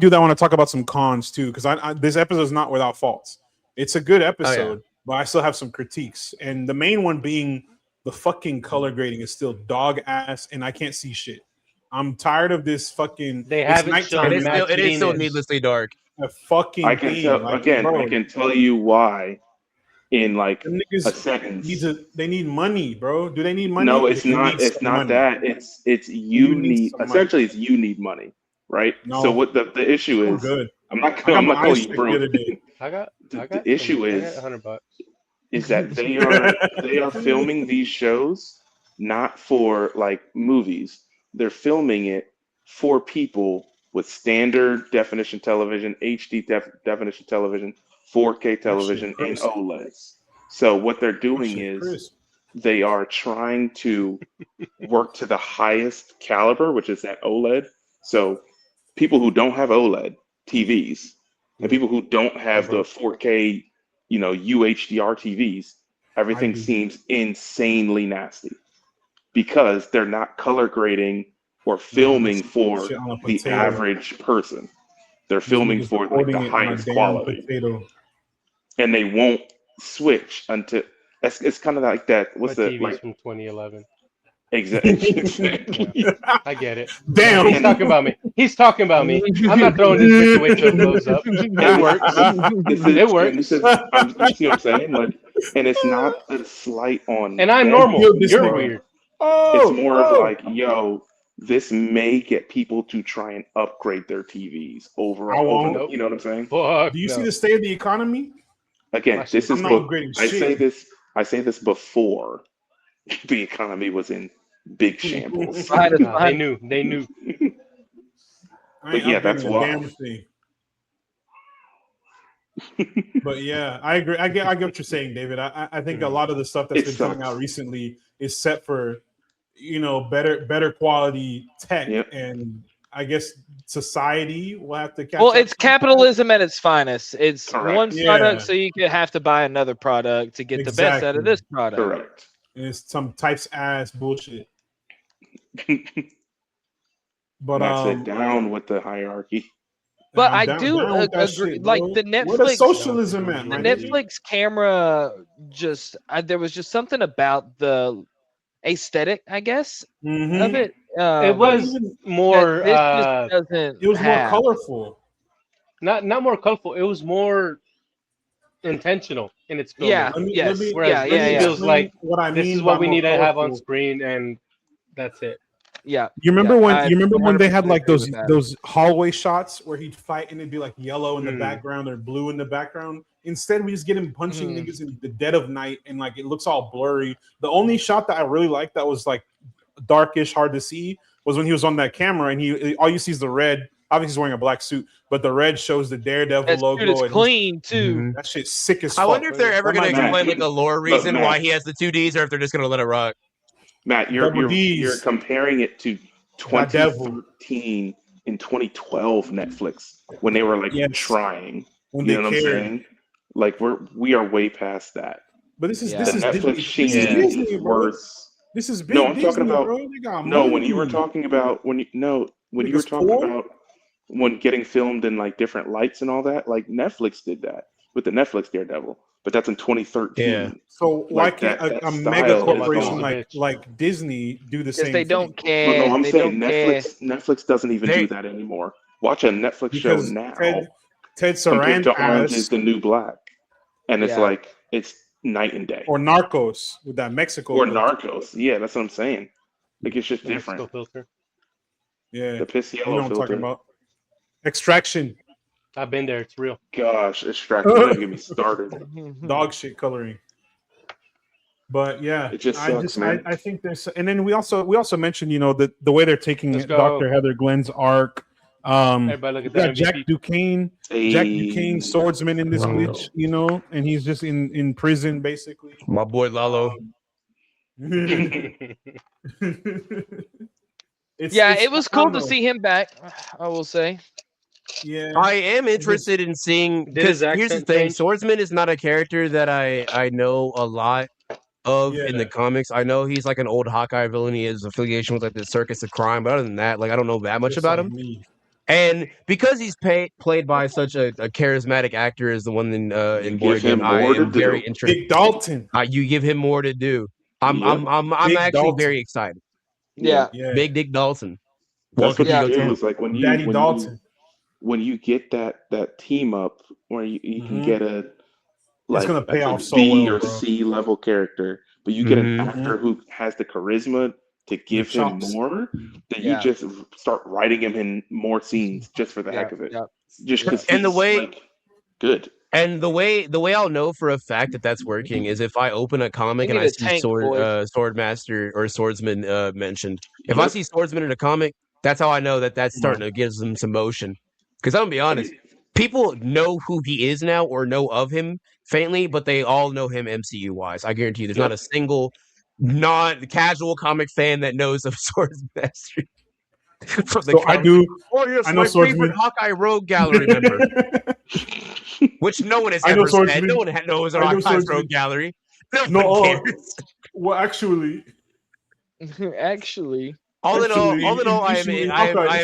do that, I want to talk about some cons too, because this episode is not without faults. It's a good episode, but I still have some critiques, and the main one being the fucking color grading is still dog ass, and I can't see shit. I'm tired of this fucking.
They haven't shown
it is still needlessly dark.
I
can tell you why in like a sentence.
They need money, bro. Do they need money?
No, it's not. It's not that. It's you need. Essentially, it's you need money, right? No. So what the issue is? I'm not calling you broke. The issue is $100. Is that they are filming these shows not for like movies. They're filming it for people with standard definition television, HD definition television, 4K television, and OLEDs. So what they're doing is they are trying to work to the highest caliber, which is that OLED. So people who don't have OLED TVs and people who don't have the 4K, UHDR TVs, everything seems insanely nasty because they're not color grading or filming for the average person. They're filming for like the highest quality. And they won't switch until it's kind of like that. What's the
TV's from 2011?
Exactly.
I get it.
Damn.
He's talking about me. He's talking about me. I'm not throwing this bitch away till it blows up. It works. It works.
You see what I'm saying? Like, and it's not a slight on.
And I'm normal. You're weird.
It's more of like, yo, this may get people to try and upgrade their TVs over and over. You know what I'm saying?
Do you see the state of the economy?
Again, this is I say this before the economy was in big shambles.
They knew.
But yeah, that's why.
But yeah, I agree. I get what you're saying, David. I think a lot of the stuff that's been coming out recently is set for, better quality tech, and I guess society will have to catch up.
It's capitalism at its finest. It's one product, so you have to buy another product to get the best out of this product.
Correct.
And it's some types ass bullshit. But
sit down with the hierarchy.
But I do agree. Like the Netflix,
where the socialism at?
The Netflix camera, there was just something about the aesthetic, I guess, of it.
It was more.
It was more colorful.
Not more colorful. It was more intentional in its filming.
It
feels like
what I mean.
This is what we need to have on screen, and that's it.
Yeah.
You remember when they had like those hallway shots where he'd fight and it'd be like yellow in the background or blue in the background? Instead, we just get him punching niggas in the dead of night and like it looks all blurry. The only shot that I really liked that was like darkish, hard to see was when he was on that camera and all you see is the red. Obviously, he's wearing a black suit, but the red shows the Daredevil logo.
It's clean too.
That shit's sick as fuck.
I wonder if they're ever going to explain like a lore reason why he has the 2Ds, or if they're just going to let it rock.
Matt, you're comparing it to 2013 and 2012 Netflix when they were like trying. You know what I'm saying? Like we are way past that.
But this is
Netflix
Disney
is worse.
This is big.
No, I'm talking about.
No,
when you were talking about when getting filmed in like different lights and all that, like Netflix did that with the Netflix Daredevil, but that's in 2013.
Yeah. So why can't a mega corporation like Disney do the same?
Because they don't care.
No, I'm saying Netflix doesn't even do that anymore. Watch a Netflix show now.
Ted Sarandos
is the new black, and it's like it's night and day.
Or Narcos with that Mexico.
Or Narcos, yeah, that's what I'm saying. Like it's just different.
Filter.
Yeah,
the piss yellow
you know what I'm talking about. Extraction.
I've been there. It's real.
Gosh, Extraction. Don't get me started.
Dog shit coloring. But yeah,
it just sucks, man.
I think there's, and then we also mentioned, the way they're taking Dr. Heather Glenn's arc.
Everybody look at that.
Jack Duquesne, swordsman in this bitch, and he's just in prison basically.
My boy Lalo.
It was cool to see him back, I will say.
Yeah,
I am interested in seeing, because here's the thing, Swordsman is not a character that I know a lot of in the comics. I know he's like an old Hawkeye villain. He has affiliation with like the Circus of Crime, but other than that, like I don't know that much about him. And because he's played by such a charismatic actor as the one in Boygan, I am very interested.
Big Dalton.
You give him more to do. I'm actually
Dalton.
very excited.
Yeah.
Big Dick Dalton.
That's what you do. It's like when
Dalton.
When you get that team up where you can get a
it's gonna pay off so
B
well,
or C level character, but you get an actor who has the charisma to give him more, then you just start writing him in more scenes just for the heck of it. Just because
and the way
good.
And the way I'll know for a fact that that's working is if I open a comic and I see Swordmaster or Swordsman mentioned. If I see Swordsman in a comic, that's how I know that that's starting to give them some motion. Because I'm gonna be honest, people know who he is now or know of him faintly, but they all know him MCU wise. I guarantee you, there's not a single non-casual comic fan that knows of Swordsmaster.
So I do.
Oh yes,
I know
my
Swordsman.
favorite Hawkeye Rogue Gallery member. Which no one has ever said. No one knows our Hawkeye's Rogue Gallery. No one cares.
Well, actually,
all in all, I am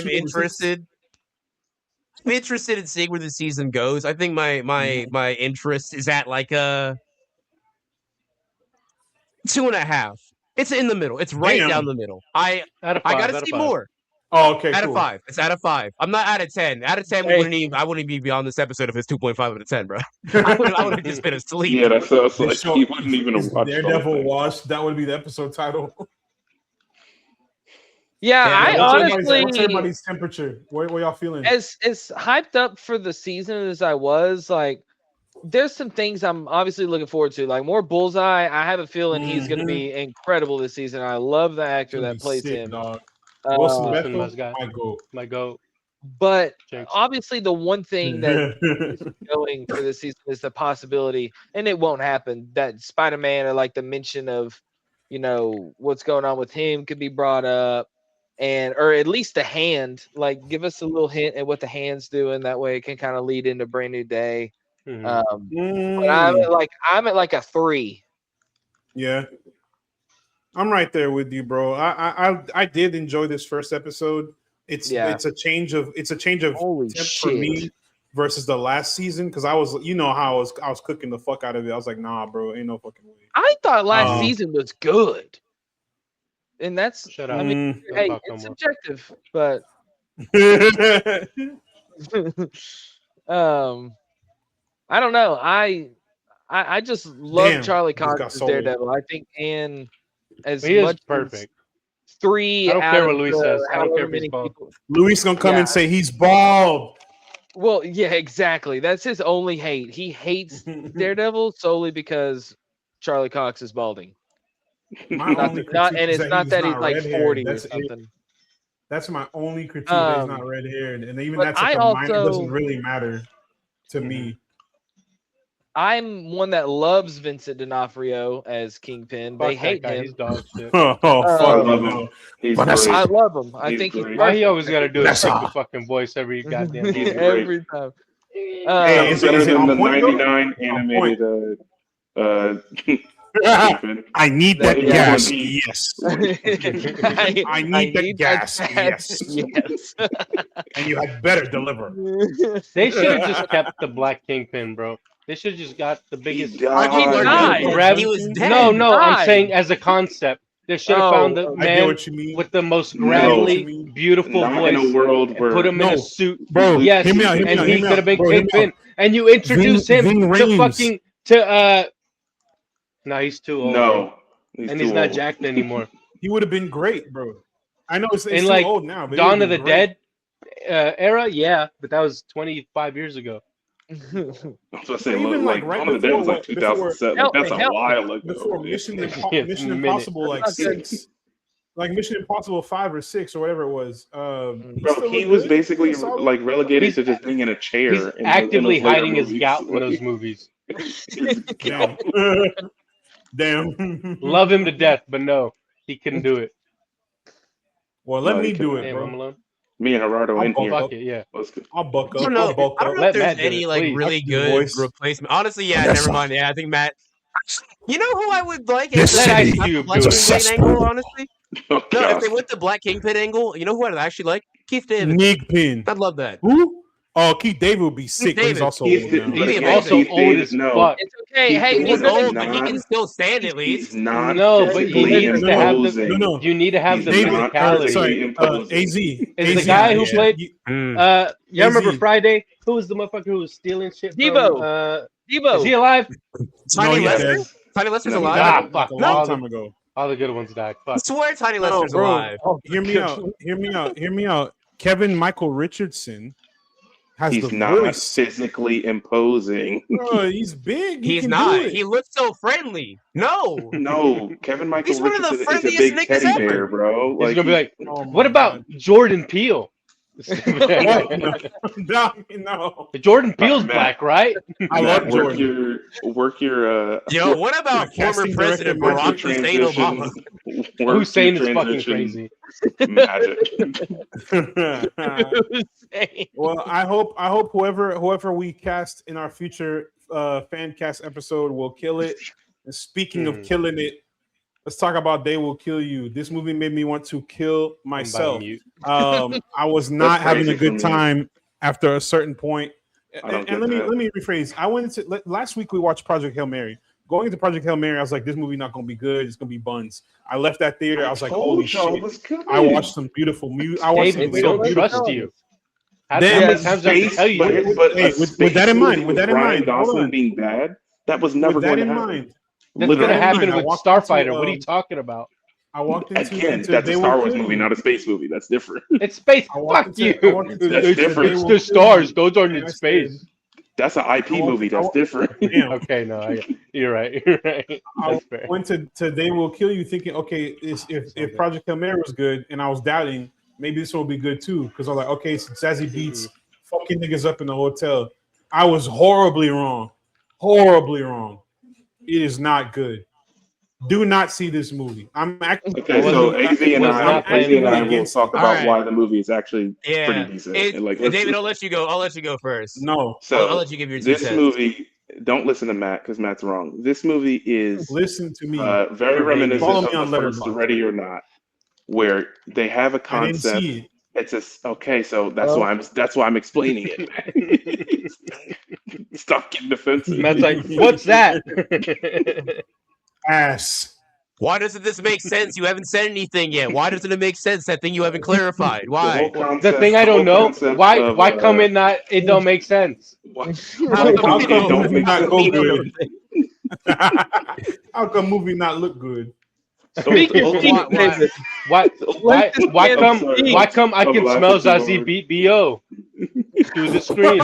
interested. I'm interested in seeing where the season goes. I think my interest is at like a 2.5. It's in the middle. It's right down the middle. I gotta see more.
Oh, okay.
Out of 5. It's out of 5. I'm not out of 10. Out of 10, I wouldn't even be on this episode if it's 2.5 out of 10, bro. I would have just been asleep.
Yeah, that's like he wouldn't even have watched
Daredevil Wash. That would be the episode title.
Yeah, I honestly.
What's everybody's temperature? What y'all feeling?
As hyped up for the season as I was, like, there's some things I'm obviously looking forward to. Like more Bullseye. I have a feeling he's going to be incredible this season. I love the actor that plays him.
Dog.
My goat.
But obviously, the one thing that is going for this season is the possibility, and it won't happen, that Spider-Man or like the mention of, what's going on with him could be brought up, or at least the Hand. Like, give us a little hint at what the Hand's doing. That way, it can kind of lead into Brand New Day. But I'm at like a 3.
Yeah. I'm right there with you, bro. I did enjoy this first episode. It's a change of temp for me versus the last season, because I was how I was cooking the fuck out of it. I was like, nah, bro, ain't no fucking way.
I thought last season was good, and that's
I mean,
it's subjective, but I don't know. I just love Charlie Cox as Daredevil. I think
he is perfect.
3.
I don't care what Luis says. I don't care if he's bald.
Luis gonna come and say he's bald.
Well, yeah, exactly. That's his only hate. He hates Daredevil solely because Charlie Cox is balding. It's not that he's like 40 or something.
That's my only critique. That he's not red haired, and even that's like it doesn't really matter to me.
I'm one that loves Vincent D'Onofrio as Kingpin. They hate him.
He's dog shit.
Fuck, I love him.
I love him. I think he's
why he always got to do his stupid fucking voice every goddamn
every time.
Hey, it's better than the 99 animated.
I need that gas. Yes. I need that gas. Yes. And you had better deliver.
They should have just kept the Black Kingpin, bro. They should have just got the biggest.
He died. He was dead.
No, I'm saying as a concept. They should have found the man with the most gravelly, beautiful voice.
In a world where
put him in a suit.
Bro,
yes, and he could have been Kingpin. And you introduce him to No, he's too old.
No.
He's not jacked anymore.
He would have been great, bro. I know it's too old now. But
Dawn of the Dead era, yeah, but that was 25 years ago.
I was gonna say, like Dawn of the Dead was like 2007. That's a while ago.
Before Mission Impossible, like 6, like Mission Impossible 5 or 6 or whatever it was.
Bro, he was basically like relegated to just being in a chair.
He's actively hiding his gout in those movies.
Damn.
Love him to death, but no, he couldn't do it.
Well, let me do it, bro.
Me and Gerardo in here.
Buck it, yeah.
I'll buck up.
I don't know if there's any like really good replacement. Honestly, never mind. Yeah, I think Matt. You know who I would like?
Honestly,
no, if they went the Black Kingpin angle, you know who I'd actually like? Keith David.
Kingpin.
I'd love that.
Who? Oh, Keith David would be sick. He's also old now.
He's also old as fuck.
It's okay. Hey,
he's old, but he can still stand at least.
No, but you need to have the. You need to have the physicality.
Sorry, AZ
is the guy who played. You remember Friday? Who was the motherfucker who was stealing shit?
Debo.
Is he alive?
Tiny Lester. Tiny Lester's alive.
A long time ago.
All the good ones died. Fuck.
I swear Tiny Lester's alive.
Hear me out. Kevin Michael Richardson
He's not physically imposing.
Bro, he's big.
He's not. He looks so friendly. No,
Kevin Michael
he's one of the
Richardson is a
friendliest
big
niggas
teddy
ever.
bear, bro.
He's gonna be like, what about Jordan Peele?
No.
Jordan Peele's black, right?
I love Jordan.
Work your
Yo, what about former President Barack Hussein Obama?
Hussein is fucking crazy.
Magic.
Well, I hope whoever we cast in our future fan cast episode will kill it. And speaking of killing it, let's talk about They Will Kill You. This movie made me want to kill myself. I was not having a good time after a certain point. And let me rephrase. I went into last week. We watched Project Hail Mary. Going into Project Hail Mary, I was like, this movie not gonna be good. It's gonna be buns. I left that theater. I was like, holy shit! I watched some beautiful music. I watched
David,
some
we don't
beautiful
trust you.
With
that in mind,
Ryan
Gosling being bad, that was never going to happen.
That's going to happen with Starfighter. What are you talking about?
I walked into
that's a Star Wars movie, not a space movie. That's different.
It's space. Fuck you.
That's different.
The stars. Those aren't in space.
That's an IP movie. That's different.
Okay, no, you're right. You're right.
I went to They Will Kill You thinking, okay, if Project Hail Mary was good, and I was doubting, maybe this will be good too. Because I'm like, okay, it's Zazie Beetz fucking niggas up in the hotel. I was horribly wrong. Horribly wrong. It is not good. Do not see this movie. I'm actually
so AZ and I will talk about why the movie is actually pretty decent.
David, I'll let you go. I'll let you go first.
No,
so
I'll let you give your 2
this
cents.
movie. Don't listen to Matt because Matt's wrong. This movie is
listen to me.
Very reminiscent of the first Ready or Not, where they have a concept.
I didn't see it.
So that's why I'm explaining it. Stop getting defensive.
Matt's like, what's that?
Ass.
Why doesn't this make sense? You haven't said anything yet. Why doesn't it make sense? That thing you haven't clarified. Why?
The thing I don't know. Why come it not? It don't make sense.
How come movie not go good? How come movie not look good?
Why come I can smell Zazie beat BO through the screen?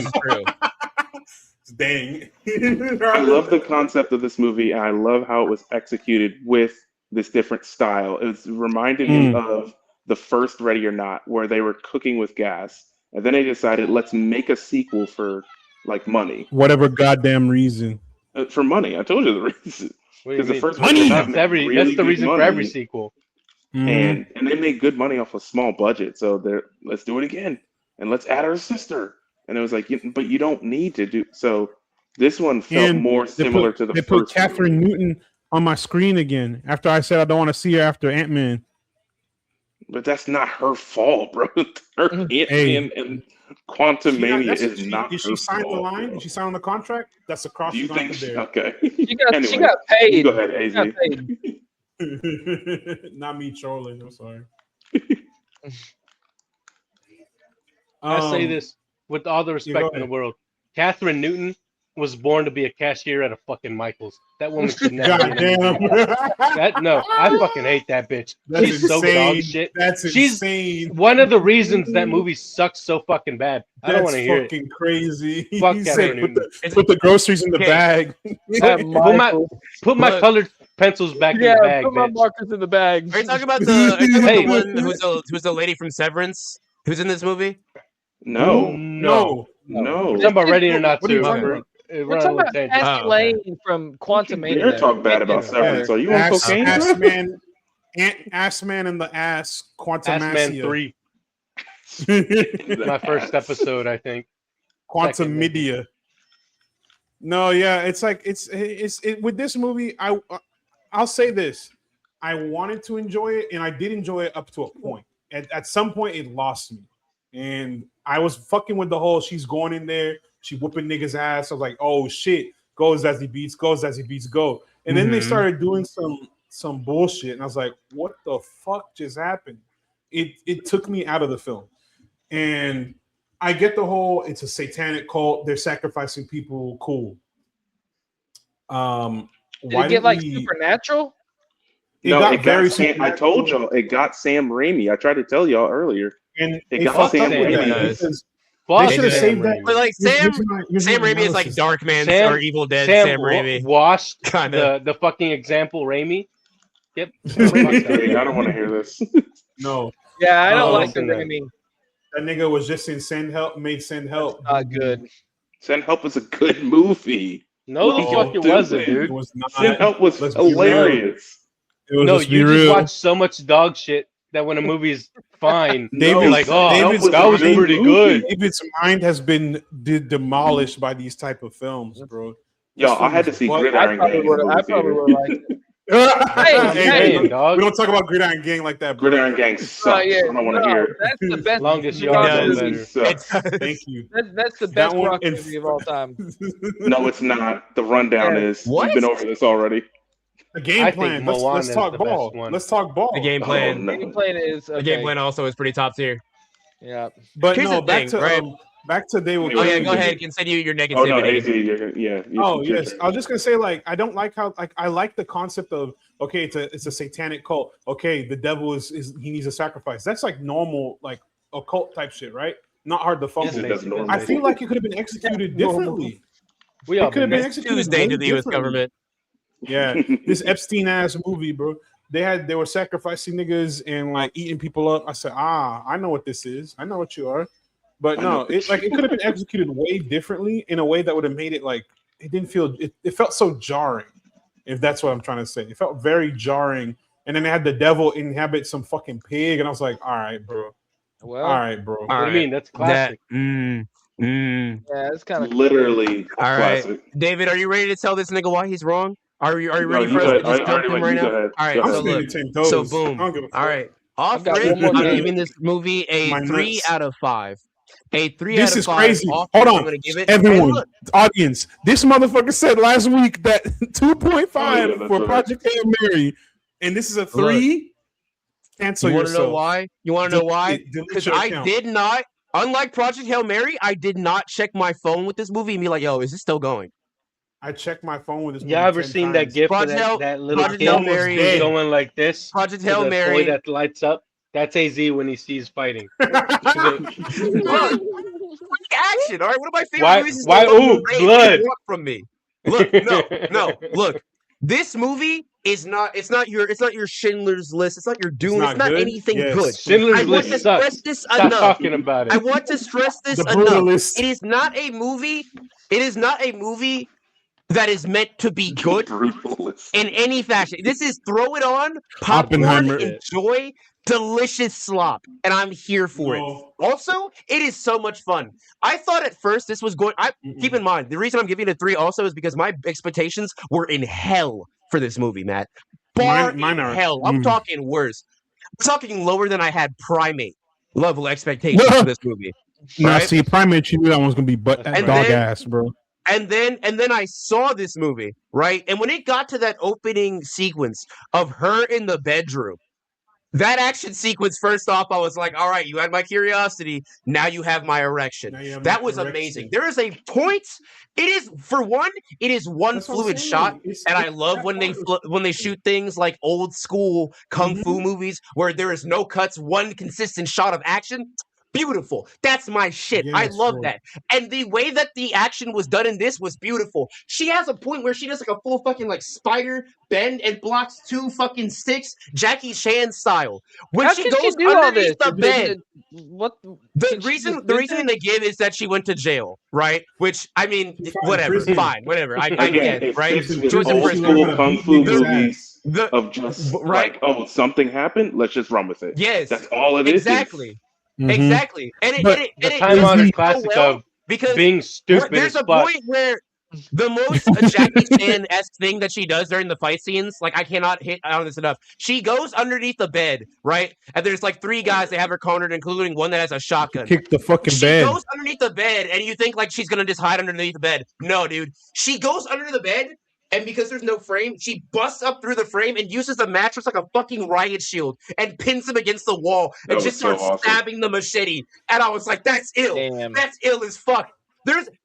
Dang.
I love the concept of this movie, and I love how it was executed with this different style. It was reminded me of the first Ready or Not, where they were cooking with gas, and then they decided, let's make a sequel for like money.
Whatever goddamn reason.
For money. I told you the reason.
Because the first money. That's the reason for every sequel.
And they made good money off a small budget, so let's do it again, and let's add our sister. And it was like, but you don't need to do so. This one felt more similar to the first.
They put Catherine Newton on my screen again after I said I don't want to see her after Ant-Man.
But that's not her fault, bro. Her Ant-Man and Quantumania is not.
Did she sign the line? Did she sign on the contract? That's a cross.
You think? Okay.
She got paid.
Go ahead, AZ.
Not me trolling. I'm sorry.
I say this with all the respect in the world. Catherine Newton was born to be a cashier at a fucking Michael's. That woman should never.
Goddamn.
I fucking hate that bitch.
That's
She's
insane.
so dog shit.
That's insane.
She's one of the reasons that movie sucks so fucking bad. I don't want to hear it.
That's fucking crazy.
Fuck
He
Catherine
said,
Newton.
put the groceries in the bag.
Put my colored pencils back in the bag.
Put my markers in the bag.
Are you talking about the one who's the lady from Severance who's in this movie?
No.
We're talking about Ready or Not too.
We're talking about Ashley Lane from Quantumania.
You're talking bad about Severance. Are you on cocaine?
Ass Man in the Ass. Quantumania.
Ass Man 3. My first episode, I think.
Quantumania. No, yeah, it's like it's with this movie. I'll say this: I wanted to enjoy it, and I did enjoy it up to a point. At some point, it lost me, and I was fucking with the whole. She's going in there, she whooping niggas' ass. I was like, oh shit, go Zazie Beetz, go. And then they started doing some bullshit, and I was like, what the fuck just happened? It took me out of the film, and I get the whole. It's a satanic cult. They're sacrificing people. Cool.
Did it get like supernatural?
I told y'all it got Sam Raimi. I tried to tell y'all earlier.
And
it got Sam Raimi.
They should have saved that.
But like Sam Raimi is like Darkman or Evil Dead. Sam Raimi
washed the fucking example Raimi. Yep.
I don't want to hear this.
No.
Yeah, I don't like the Raimi.
That nigga was just in Send Help. Made Send Help.
Not good.
Send Help is a good movie.
No, the fuck it wasn't, dude.
It was not.
Send Help was hilarious.
No, you just watch so much dog shit that when a movie's fine,
David's
like, that was pretty good.
David's mind has been demolished by these type of films, bro.
Yo, I had to see Gridiron Gang.
I probably would have liked it.
Hey, we
dog.
don't talk about Gridiron Gang like that, bro.
Gridiron Gang sucks. I don't want to hear it.
That's the best.
Longest yard.
Thank you.
That's the best rock movie of all time.
No, it's not. The rundown is. We've been over this already.
The game plan. Let's talk ball. Let's talk ball.
The game plan.
The game plan is
the game plan also is pretty top tier.
Yeah,
but
here's
no,
the thing,
back to Day Will
Oh yeah, go ahead. Continue your negativity.
Yes. I was just gonna say, like, I don't like how, like, I like the concept of, okay, it's a satanic cult. Okay, the devil is he needs a sacrifice. That's like normal, like occult type shit, right? Not hard to follow. I feel like it could have been executed differently.
It
could have been executed
Tuesday to the U.S. government.
Yeah, this Epstein ass movie, bro. They were sacrificing niggas and like eating people up. I said, I know what this is. I know what you are. But no, it could have been executed way differently in a way that would have made it like it didn't feel. It felt so jarring. If that's what I'm trying to say, it felt very jarring. And then they had the devil inhabit some fucking pig, and I was like, all right, bro.
Well,
all right, bro.
What do you mean? That's classic.
Yeah, it's kind of
literally
all right.
classic.
David, are you ready to tell this nigga why he's wrong? Are you ready for us to just jump in right now? All right, so look. So boom. All right. Off rip, I'm giving this movie a 3 out of 5. A 3 out of 5.
This is crazy.
Hold
on, everyone, audience. This motherfucker said last week that 2.5 for Project Hail Mary, and this is a 3. Cancel yourself.
You want to know why? You want to know why? Because I did not, unlike Project Hail Mary, I did not check my phone with this movie and be like, yo, is this still going?
I checked my phone with this.
You ever seen that GIF of that little kid going like this?
Project Hail Mary.
Toy that lights up. That's AZ when he sees fighting.
Action. All right. One of my favorite movies.
Why? Ooh, blood
from me. Look. This movie is not. It's not your Schindler's List. It's not your Dune. It's not anything good.
Schindler's List sucks. Stop talking about it.
I want to stress this enough. It is not a movie. It is not a movie that is meant to be good in any fashion. This is throw it on, popcorn, enjoy, delicious slop, and I'm here for it. Also, it is so much fun. I thought at first this was going. Keep in mind, the reason I'm giving it a 3 also is because my expectations were in hell for this movie, Matt. Mine are hell. I'm talking worse. I'm talking lower than I had Primate level expectations for this movie.
Now, see, Primate, you knew that one's gonna be dog ass, bro.
And then I saw this movie, right? And when it got to that opening sequence of her in the bedroom, that action sequence, first off, I was like, all right, you had my curiosity. Now you have my erection. That was amazing. There is a point. It is, for one, it is one fluid shot. And I love when they shoot things like old school kung fu movies where there is no cuts, one consistent shot of action. Beautiful. That's my shit. Yes, I love that. And the way that the action was done in this was beautiful. She has a point where she does like a full fucking like spider bend and blocks 2 fucking sticks, Jackie Chan style. When she goes underneath the bed, the reason they give is that she went to jail, right? Which I mean, whatever, fine, whatever. I get it, right?
She was in prison. Old kung fu movies of just like, oh, something happened. Let's just run with it.
Yes,
that's all it is.
Exactly. Exactly, and
the time-honored classic of being stupid.
There's a point where the most Jackie Chan-esque thing that she does during the fight scenes, like I cannot hit on this enough. She goes underneath the bed, right? And there's like 3 guys they have her cornered, including one that has a shotgun.
Kick the fucking bed.
She goes underneath the bed, and you think like she's gonna just hide underneath the bed. No, dude. She goes under the bed. And because there's no frame, she busts up through the frame and uses the mattress like a fucking riot shield and pins him against the wall and just starts stabbing the machete. And I was like, that's ill. Damn. That's ill as fuck.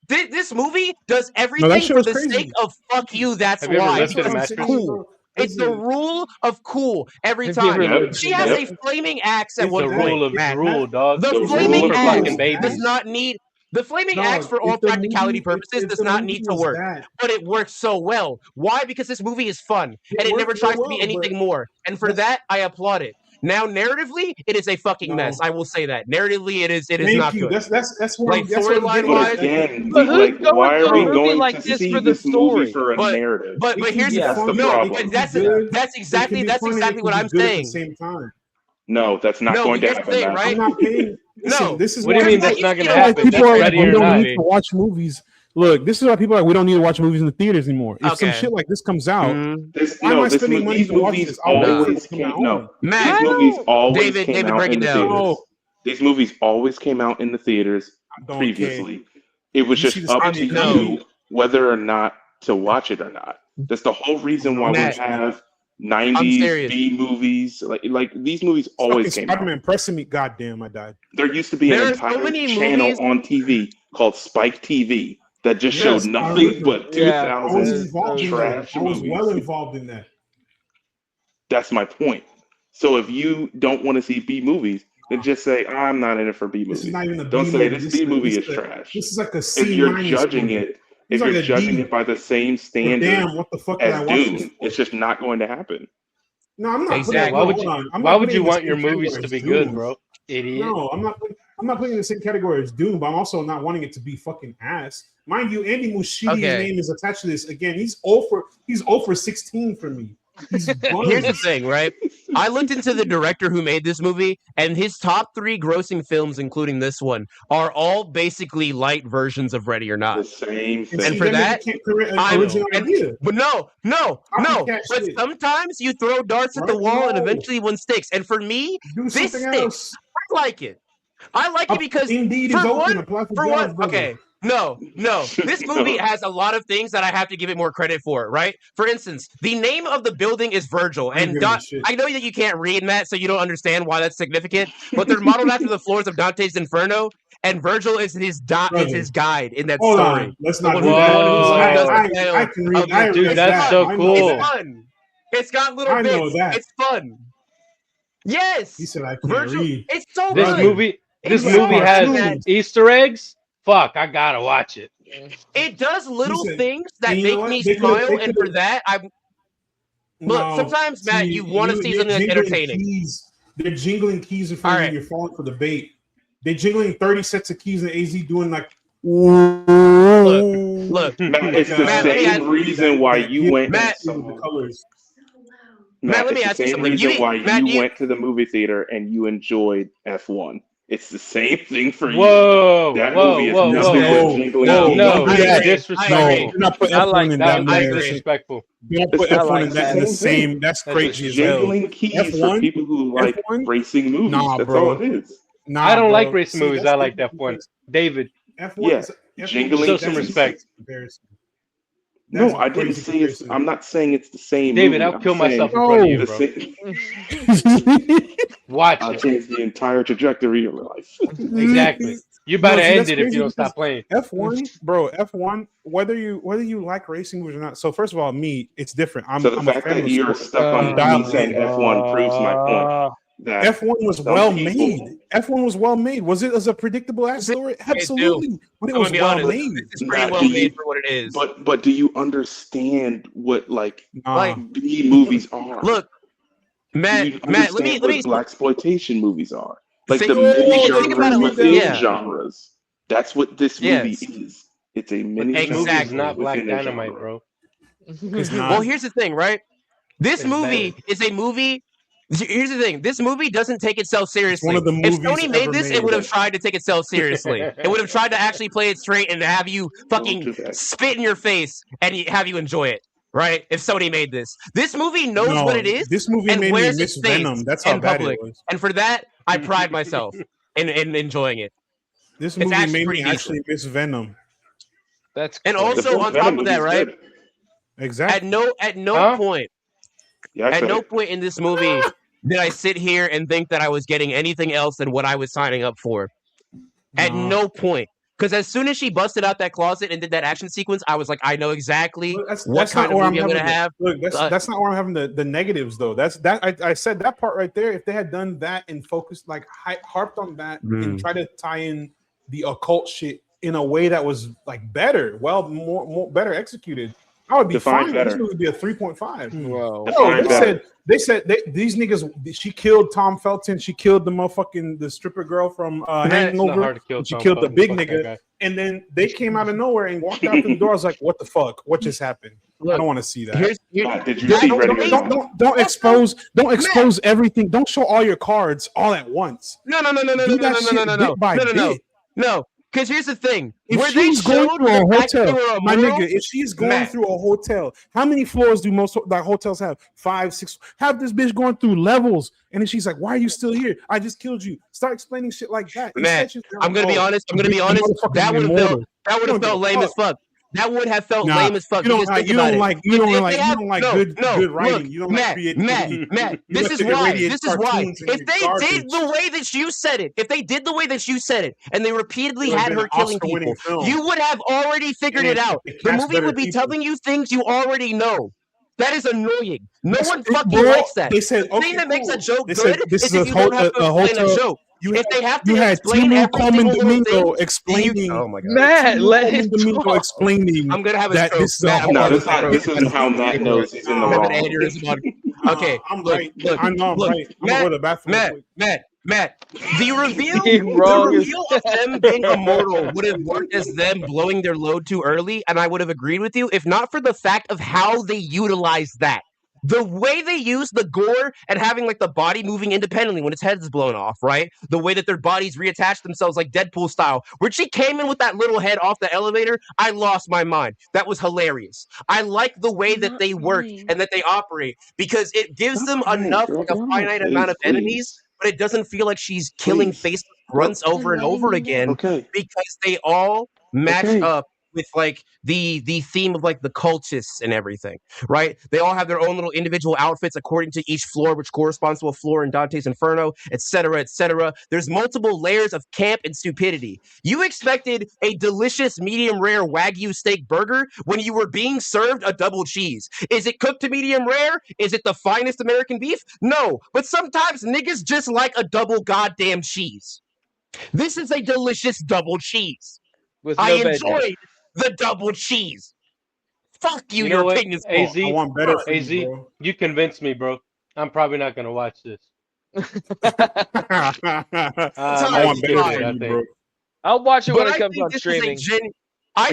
This movie does everything for the sake of fuck you, that's why. It's cool. It's the rule of cool every time. She has a flaming axe at one point.
The rule of drool, dog.
The flaming axe does not need... The flaming axe, for all practicality purposes, does not need to work, but it works so well. Why? Because this movie is fun, and it never tries to be anything more. And for that, I applaud it. Now, narratively, it is a fucking mess. I will say that. Narratively, it is not good.
That's
like storyline-wise.
Again, like, why are we going to see this movie for a narrative?
But here's the problem. That's exactly what I'm saying.
At the same time.
No, that's not going to happen.
Right?
I'm not paying.
No,
this is
what do you mean that's not going to happen?
People are like, we don't need to watch movies. Look, this is why people are like, we don't need to watch movies in the theaters anymore. If some shit like this comes out, why am I spending money to watch this?
David, break it down.
These movies always came out in the theaters previously. It was just up to you whether or not to watch it or not. That's the whole reason why we have 90s B movies. Like these movies always came out.
Spider-Man pressing me. Goddamn, I died.
There used to be an entire channel on TV called Spike TV that just showed nothing but 2000s trash
I was
movies.
well involved in that.
That's my point. So if you don't want to see B movies, then just say, I'm not in it for B movies. Don't say this B movie is trash.
This is like a C.
If you're judging it, if you're judging it by the same standard
what the fuck
as Dune, it's just not going to happen.
No, I'm not.
Exactly. Why would you want your movies to be good, bro? Idiot.
No, I'm not putting it in the same category as Doom, but I'm also not wanting it to be fucking ass. Mind you, Andy Muschietti's name is attached to this. Again, he's 0 for 16 for me.
Here's the thing, right? I looked into the director who made this movie, and his top 3 grossing films, including this one, are all basically light versions of Ready or Not.
The same thing.
And for that, but no. But sometimes you throw darts at the wall, and eventually one sticks. And for me, this sticks. I like it. I like it because No. This movie has a lot of things that I have to give it more credit for, right? For instance, the name of the building is Virgil. And I know that you can't read that, so you don't understand why that's significant, but they're modeled after the floors of Dante's Inferno, and Virgil is his guide in that story.
Let's not do that. I can read.
Dude, that's so cool.
It's fun. It's got little bits. It's fun. Yes.
He said I can't read.
It's so
this
good.
This movie has Easter eggs. Fuck, I gotta watch it.
It does little things that make me smile, and for that, look. Sometimes, Matt, you want to see something that's entertaining.
They're jingling keys in front of you. You're falling for the bait. They're jingling 30 sets of keys in AZ, doing like.
Look.
Matt, it's the same reason why you went.
Matt, let me ask you something.
You went to the movie theater and you enjoyed F1. It's the same thing for you.
Whoa,
that movie is
no, disrespectful.
You're not putting F1 in that.
That's disrespectful.
You don't put F1 in that in the same. That's crazy as hell.
Jingling keys for people who like racing movies. That's all it is.
I don't like racing movies. I like F1. David.
F1.
Jingling.
Show some respect.
No, I didn't say it's. I'm not saying it's the same.
David,
movie.
I'll kill myself in front of you, bro. Watch
I'll
it.
change the entire trajectory of your life.
Exactly. You better end it if you don't stop playing.
F1, bro. F1. Whether you like racing movies or not. So first of all, me, it's different.
So the fact that you're stuck on me saying F1 proves my point. That
F1 was well made. F1 was well made. Was it as a predictable ass story? Absolutely. But it was well made.
It's pretty well made for what it is.
But do you understand what like B movies are?
Look, Matt, let me
blaxploitation movies are. Like the mini genres within genres. That's what this movie is. It's a mini genre.
It's not Black Dynamite, bro.
Well, here's the thing, right? This movie is a movie. Here's the thing. This movie doesn't take itself seriously. If Sony made this, it would have tried to take itself seriously. It would have tried to actually play it straight and have you fucking spit in your face and have you enjoy it, right? If Sony made this. This movie knows what it is.
This movie made me miss Venom. That's how bad it was.
And for that, I pride myself in enjoying it.
This movie made me actually miss Venom.
That's
and also on top of that, right?
Exactly.
At no point in this movie did I sit here and think that I was getting anything else than what I was signing up for. At no point. Because as soon as she busted out that closet and did that action sequence, I was like, I know exactly what kind of movie I'm going to have.
Look, that's not where I'm having the negatives, though. I said that part right there. If they had done that and focused, like harped on that and try to tie in the occult shit in a way that was like better, more better executed, I would be fine. This movie would be a 3.5.
Wow.
They said these niggas. She killed Tom Felton. She killed the stripper girl from Hangover. She killed the big nigga. And then they came out of nowhere and walked out the door. I was like, what the fuck? What just happened? I don't want to see that.
Did you see
don't expose everything. Don't show all your cards all at once.
No. Because here's the thing:
if she's going through a hotel, my nigga, if she's going through a hotel, how many floors do most hotels have? 5, 6. Have this bitch going through levels, and then she's like, "Why are you still here? I just killed you." Start explaining shit like that.
Man, I'm gonna be honest. That would have felt lame as fuck. That would have felt lame as fuck.
You don't like good writing. You don't like creativity.
Matt, this is why. If they did the way that you said it, and they repeatedly had her killing people, you would have already figured it out. The movie would be telling you things you already know. That is annoying. No one fucking likes that.
They said,
the thing that makes a joke good
is
if you don't have to explain a joke. If they have to explain every single thing,
explaining.
Oh my god,
Matt, let him talk.
Explaining.
I'm gonna have a
that
stroke.
This is
Matt,
this is how Matt knows he's in the wrong.
Okay,
I'm right. I know I'm right. I'm gonna go to the bathroom.
Matt, the reveal of them being immortal would have worked as them blowing their load too early, and I would have agreed with you if not for the fact of how they utilized that. The way they use the gore and having like the body moving independently when its head is blown off, right? The way that their bodies reattach themselves like Deadpool style. When she came in with that little head off the elevator, I lost my mind. That was hilarious. I like the way that they work and that they operate because it gives them enough, like a finite amount of enemies, but it doesn't feel like she's killing faceless grunts over and over again because they all match up with like the theme of like the cultists and everything, right? They all have their own little individual outfits according to each floor, which corresponds to a floor in Dante's Inferno, etc., etc. There's multiple layers of camp and stupidity. You expected a delicious medium rare Wagyu steak burger when you were being served a double cheese. Is it cooked to medium rare? Is it the finest American beef? No, but sometimes niggas just like a double goddamn cheese. This is a delicious double cheese. I enjoyed the double cheese. Fuck you, your opinion's
AZ,
I want better for
AZ,
you,
you convinced me, bro. I'm probably not gonna watch this.
I want better for you, bro.
I'll watch it when it comes on streaming.
I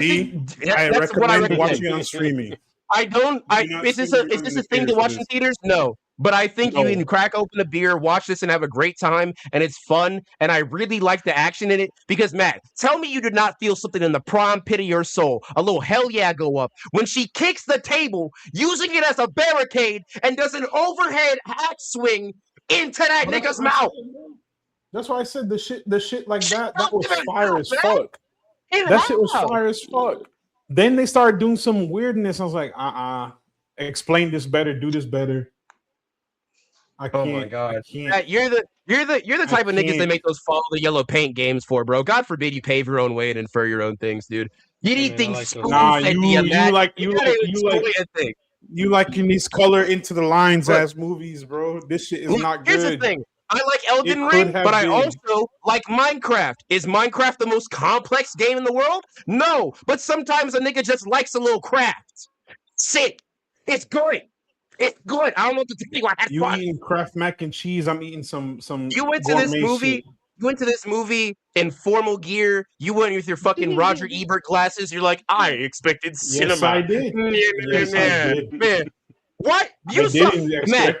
recommend watching it on streaming.
Is this a thing to watch in theaters? No. But I think you can crack open a beer, watch this, and have a great time, and it's fun, and I really like the action in it, because, Matt, tell me you did not feel something in the prime pit of your soul, a little hell yeah go up, when she kicks the table, using it as a barricade, and does an overhead axe swing into that nigga's mouth.
That's why I said the shit like that was fire as fuck. That shit was fire as fuck. Then they started doing some weirdness. I was like, explain this better, do this better. I can't.
Oh my god! Matt, you're the type of niggas they make those follow the yellow paint games for, bro. God forbid you pave your own way and infer your own things, dude. You need things spoon fed.
You liking these color into the lines as movies, bro. This shit is not good.
Here's the thing. I like Elden Ring, but I also like Minecraft. Is Minecraft the most complex game in the world? No, but sometimes a nigga just likes a little craft. Sit. It's good. It's good. I don't know what to tell you. I had fun.
You eating Kraft mac and cheese. I'm eating some.
You went to this movie.
Shit.
You went to this movie in formal gear. You went with your fucking Roger Ebert glasses. You're like, I expected cinema.
Yes, I did.
I did. Man. What? You saw, man,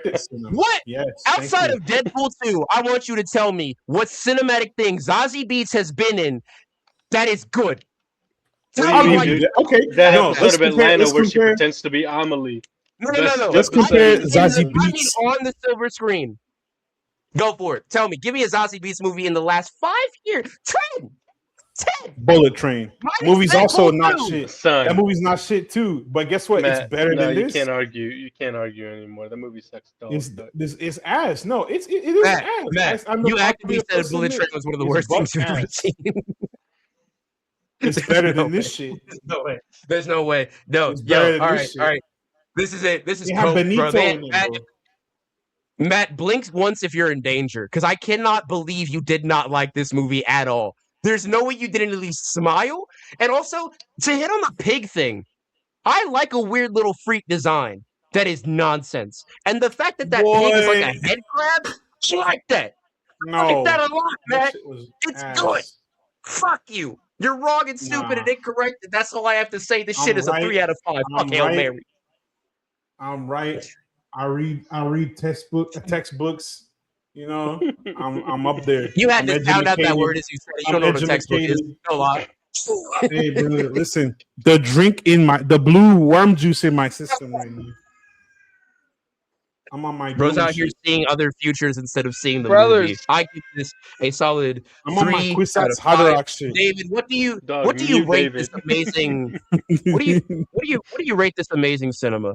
what?
Yes,
outside of Deadpool 2, I want you to tell me what cinematic thing Zazie Beetz has been in that is good.
Okay.
That episode of Atlanta where she pretends to be Amelie.
No.
Let's compare Zazie Beetz
on the silver screen. Go for it. Tell me. Give me a Zazie Beetz movie in the last 5 years. 10.
Bullet Train. Movie's also not shit.
Son.
That movie's not shit too. But guess what? It's better than this.
You can't argue. You can't argue anymore. That movie sucks.
It's ass. No, it is ass.
Matt, you actively said Bullet Train was one of the worst things you've ever seen.
It's better than this shit.
There's no way. No. Yo, all right. This is it. This is cool, bro. Matt, blink once if you're in danger, because I cannot believe you did not like this movie at all. There's no way you didn't at least smile. And also, to hit on the pig thing, I like a weird little freak design that is nonsense. And the fact that pig is like a head crab, I like that.
No,
I like that a lot, man. It's
ass.
good. Fuck you. You're wrong and stupid and incorrect. And that's all I have to say. This shit is a 3 out of 5. Fuck Hail Mary.
I'm right. I read textbooks. You know, I'm up there.
You had to sound out that word as you said. You don't know what a textbook is. No lie.
Hey, brother, listen. The blue worm juice in my system right now. I'm on my.
Bro's out here seeing other futures instead of seeing the movie. I give this a solid 3 out of 5. David, what do you rate this amazing? What do you rate this amazing cinema?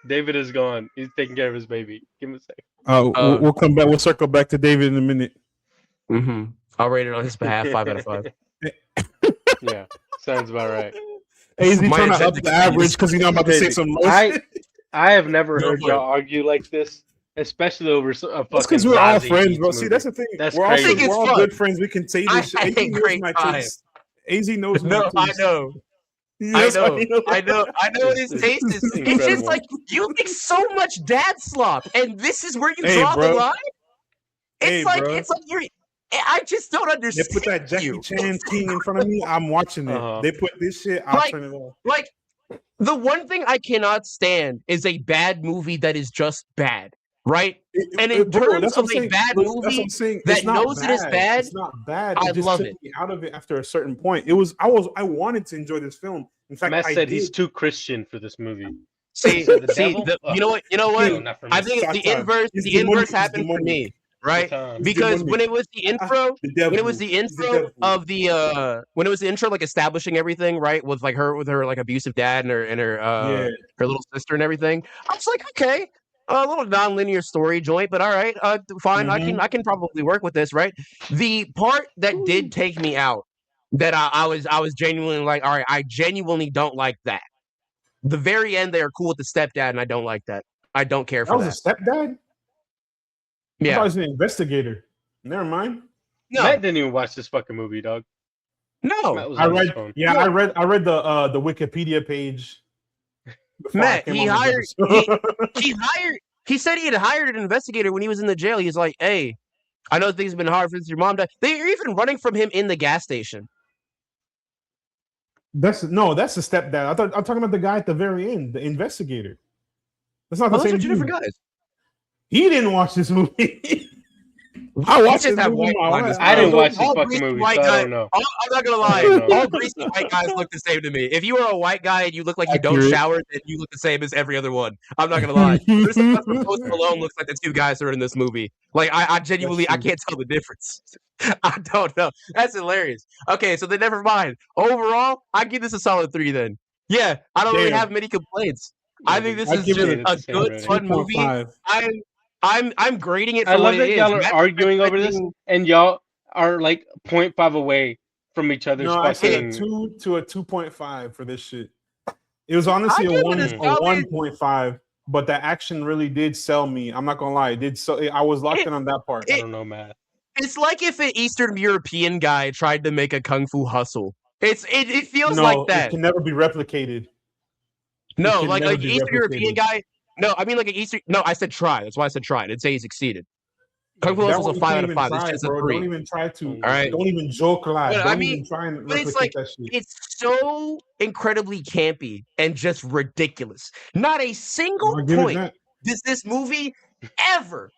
David is gone. He's taking care of his baby. Give him a sec.
We'll come back. We'll circle back to David in a minute.
Mm-hmm. I'll rate it on his behalf 5 out of 5.
Yeah, sounds about right.
AZ trying to up the average because I'm about to say some more.
I have never heard y'all argue like this, especially over a fucking.
That's because we're all friends, bro. See, that's the thing.
That's
we're
crazy.
We're all good friends. We can say this.
AZ knows my
taste. AZ knows my taste.
I know.
Yes,
I know what his taste is. It's just like you make so much dad slop, and this is where you draw the line. It's like you're. I just don't understand.
They put that Jackie Chan King in front of me. I'm watching it. They put this shit. I'll turn it off.
Like the one thing I cannot stand is a bad movie that is just bad. Right? And in terms of a bad movie that knows it is bad,
it's not bad.
I
just
love
took
it.
Me out of it after a certain point. I wanted to enjoy this film. In fact,
Matt said he's too Christian for this movie.
You know what? No, I think it's the inverse. The inverse happened for me. Right, because when it was the intro, when it was the intro, like establishing everything, right, with her like abusive dad and her little sister and everything, I was like, okay, a little non-linear story joint, but all right, fine, I can probably work with this, right? The part that did take me out, that I was genuinely like, all right, I genuinely don't like that. The very end, they are cool with the stepdad, and I don't like that. I don't care for that.
That was a stepdad.
Yeah,
I thought he was an investigator. Never mind.
No, Matt didn't even watch this fucking movie, dog.
No,
I read the Wikipedia page.
Matt, he said he had hired an investigator when he was in the jail. He's like, hey, I know things have been hard since your mom died. They're even running from him in the gas station.
That's the stepdad. I'm talking about the guy at the very end, the investigator. That's not the same.
Those are two different guys.
He didn't watch this movie.
I watched this movie. I didn't watch this fucking movie, so I don't know.
I'm not gonna lie. All greasy white guys look the same to me. If you are a white guy and you look like you don't shower, then you look the same as every other one. I'm not gonna lie. There's some Post Malone looks like the two guys that are in this movie. Like I genuinely I can't tell the difference. I don't know. That's hilarious. Okay, so then never mind. Overall, I give this a solid 3 then. Yeah, I don't really have many complaints. I think this is just a good, fun movie. I'm grading it for what it is.
I love that y'all are arguing over this, and y'all are like 0.5 away from each other's.
No, I said a 2 to a 2.5 for this shit. It was honestly a 1.5, but the action really did sell me. I'm not gonna lie, it did. So I was locked in on that part.
I don't know, Matt.
It's like if an Eastern European guy tried to make a Kung Fu Hustle. It feels like that.
It can never be replicated.
No, like Eastern European guy. No, I mean like an Eastern. No, I said try. That's why I said try. I didn't say he succeeded. Kung Fu Hustle is a 5 out of 5. It's just a 3.
Don't even try to.
All right.
Don't even joke live.
But,
don't even try and replicate that shit.
It's so incredibly campy and just ridiculous. Not a single point does this movie ever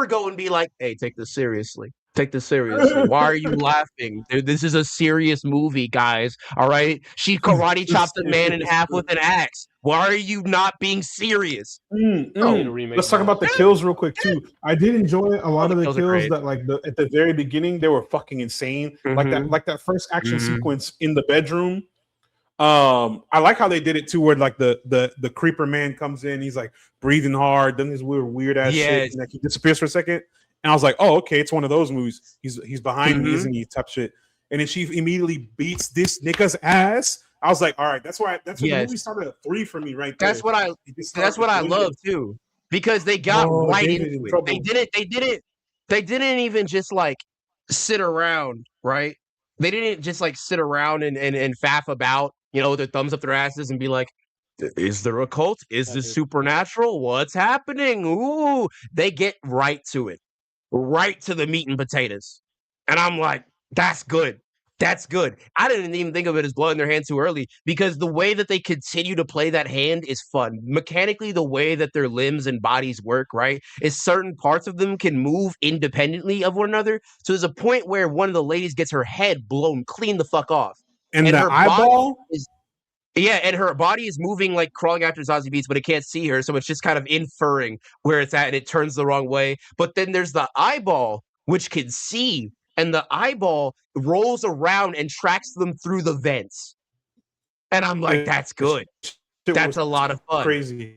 go and be like, "Hey, take this seriously. Take this seriously. Why are you laughing? This is a serious movie, guys. All right? She karate chopped a man in half with an axe. Why are you not being serious?"
Let's talk about the kills real quick too. I did enjoy a lot of the kills that at the very beginning they were fucking insane. Like that first action sequence in the bedroom. I like how they did it too, where like the creeper man comes in, he's like breathing hard, doing this weird ass shit, and like he disappears for a second. And I was like, oh, okay, it's one of those movies. He's behind me, isn't he? Type shit. And then she immediately beats this nigga's ass. I was like, all right, that's when the movie started at 3 for me right there.
That's what I love too. Because they got right into it. They didn't even just like sit around, right? They didn't just like sit around and faff about, with their thumbs up their asses and be like, is there a cult? Is this supernatural? What's happening? Ooh, they get right to it, right to the meat and potatoes. And I'm like, that's good. That's good. I didn't even think of it as blood in their hand too early because the way that they continue to play that hand is fun. Mechanically, the way that their limbs and bodies work, right, is certain parts of them can move independently of one another. So there's a point where one of the ladies gets her head blown clean the fuck off.
And the
her
eyeball?
And her body is moving like crawling after Zazie Beetz, but it can't see her. So it's just kind of inferring where it's at and it turns the wrong way. But then there's the eyeball, which can see. And the eyeball rolls around and tracks them through the vents. And I'm like, that's good. That's a lot of fun.
Crazy.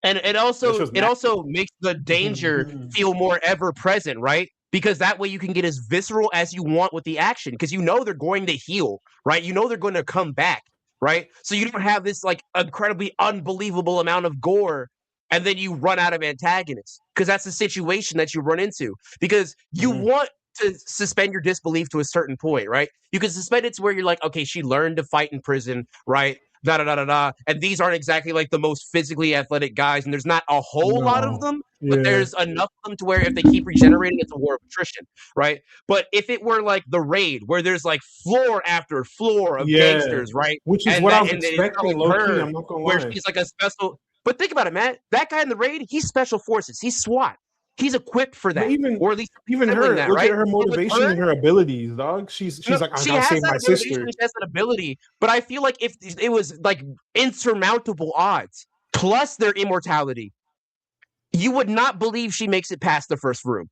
And it also makes the danger feel more ever present, right? Because that way you can get as visceral as you want with the action because they're going to heal, right? They're going to come back, right? So you don't have this like incredibly unbelievable amount of gore and then you run out of antagonists because that's the situation that you run into because you want to suspend your disbelief to a certain point, right? You can suspend it to where you're like, okay, she learned to fight in prison, right? And these aren't exactly like the most physically athletic guys, and there's not a whole lot of them, but there's enough of them to where if they keep regenerating, it's a war of attrition, right? But if it were like the Raid, where there's like floor after floor of gangsters, right?
Which is what I was expecting, low-key, I'm not gonna lie.
Where she's like a special... But think about it, man. That guy in the Raid, he's special forces. He's SWAT. He's equipped for that, or at least
even her. Look at her motivation and her abilities, dog. She's like, I gotta save my sister.
She has that ability, but I feel like if it was like insurmountable odds plus their immortality, you would not believe she makes it past the first room.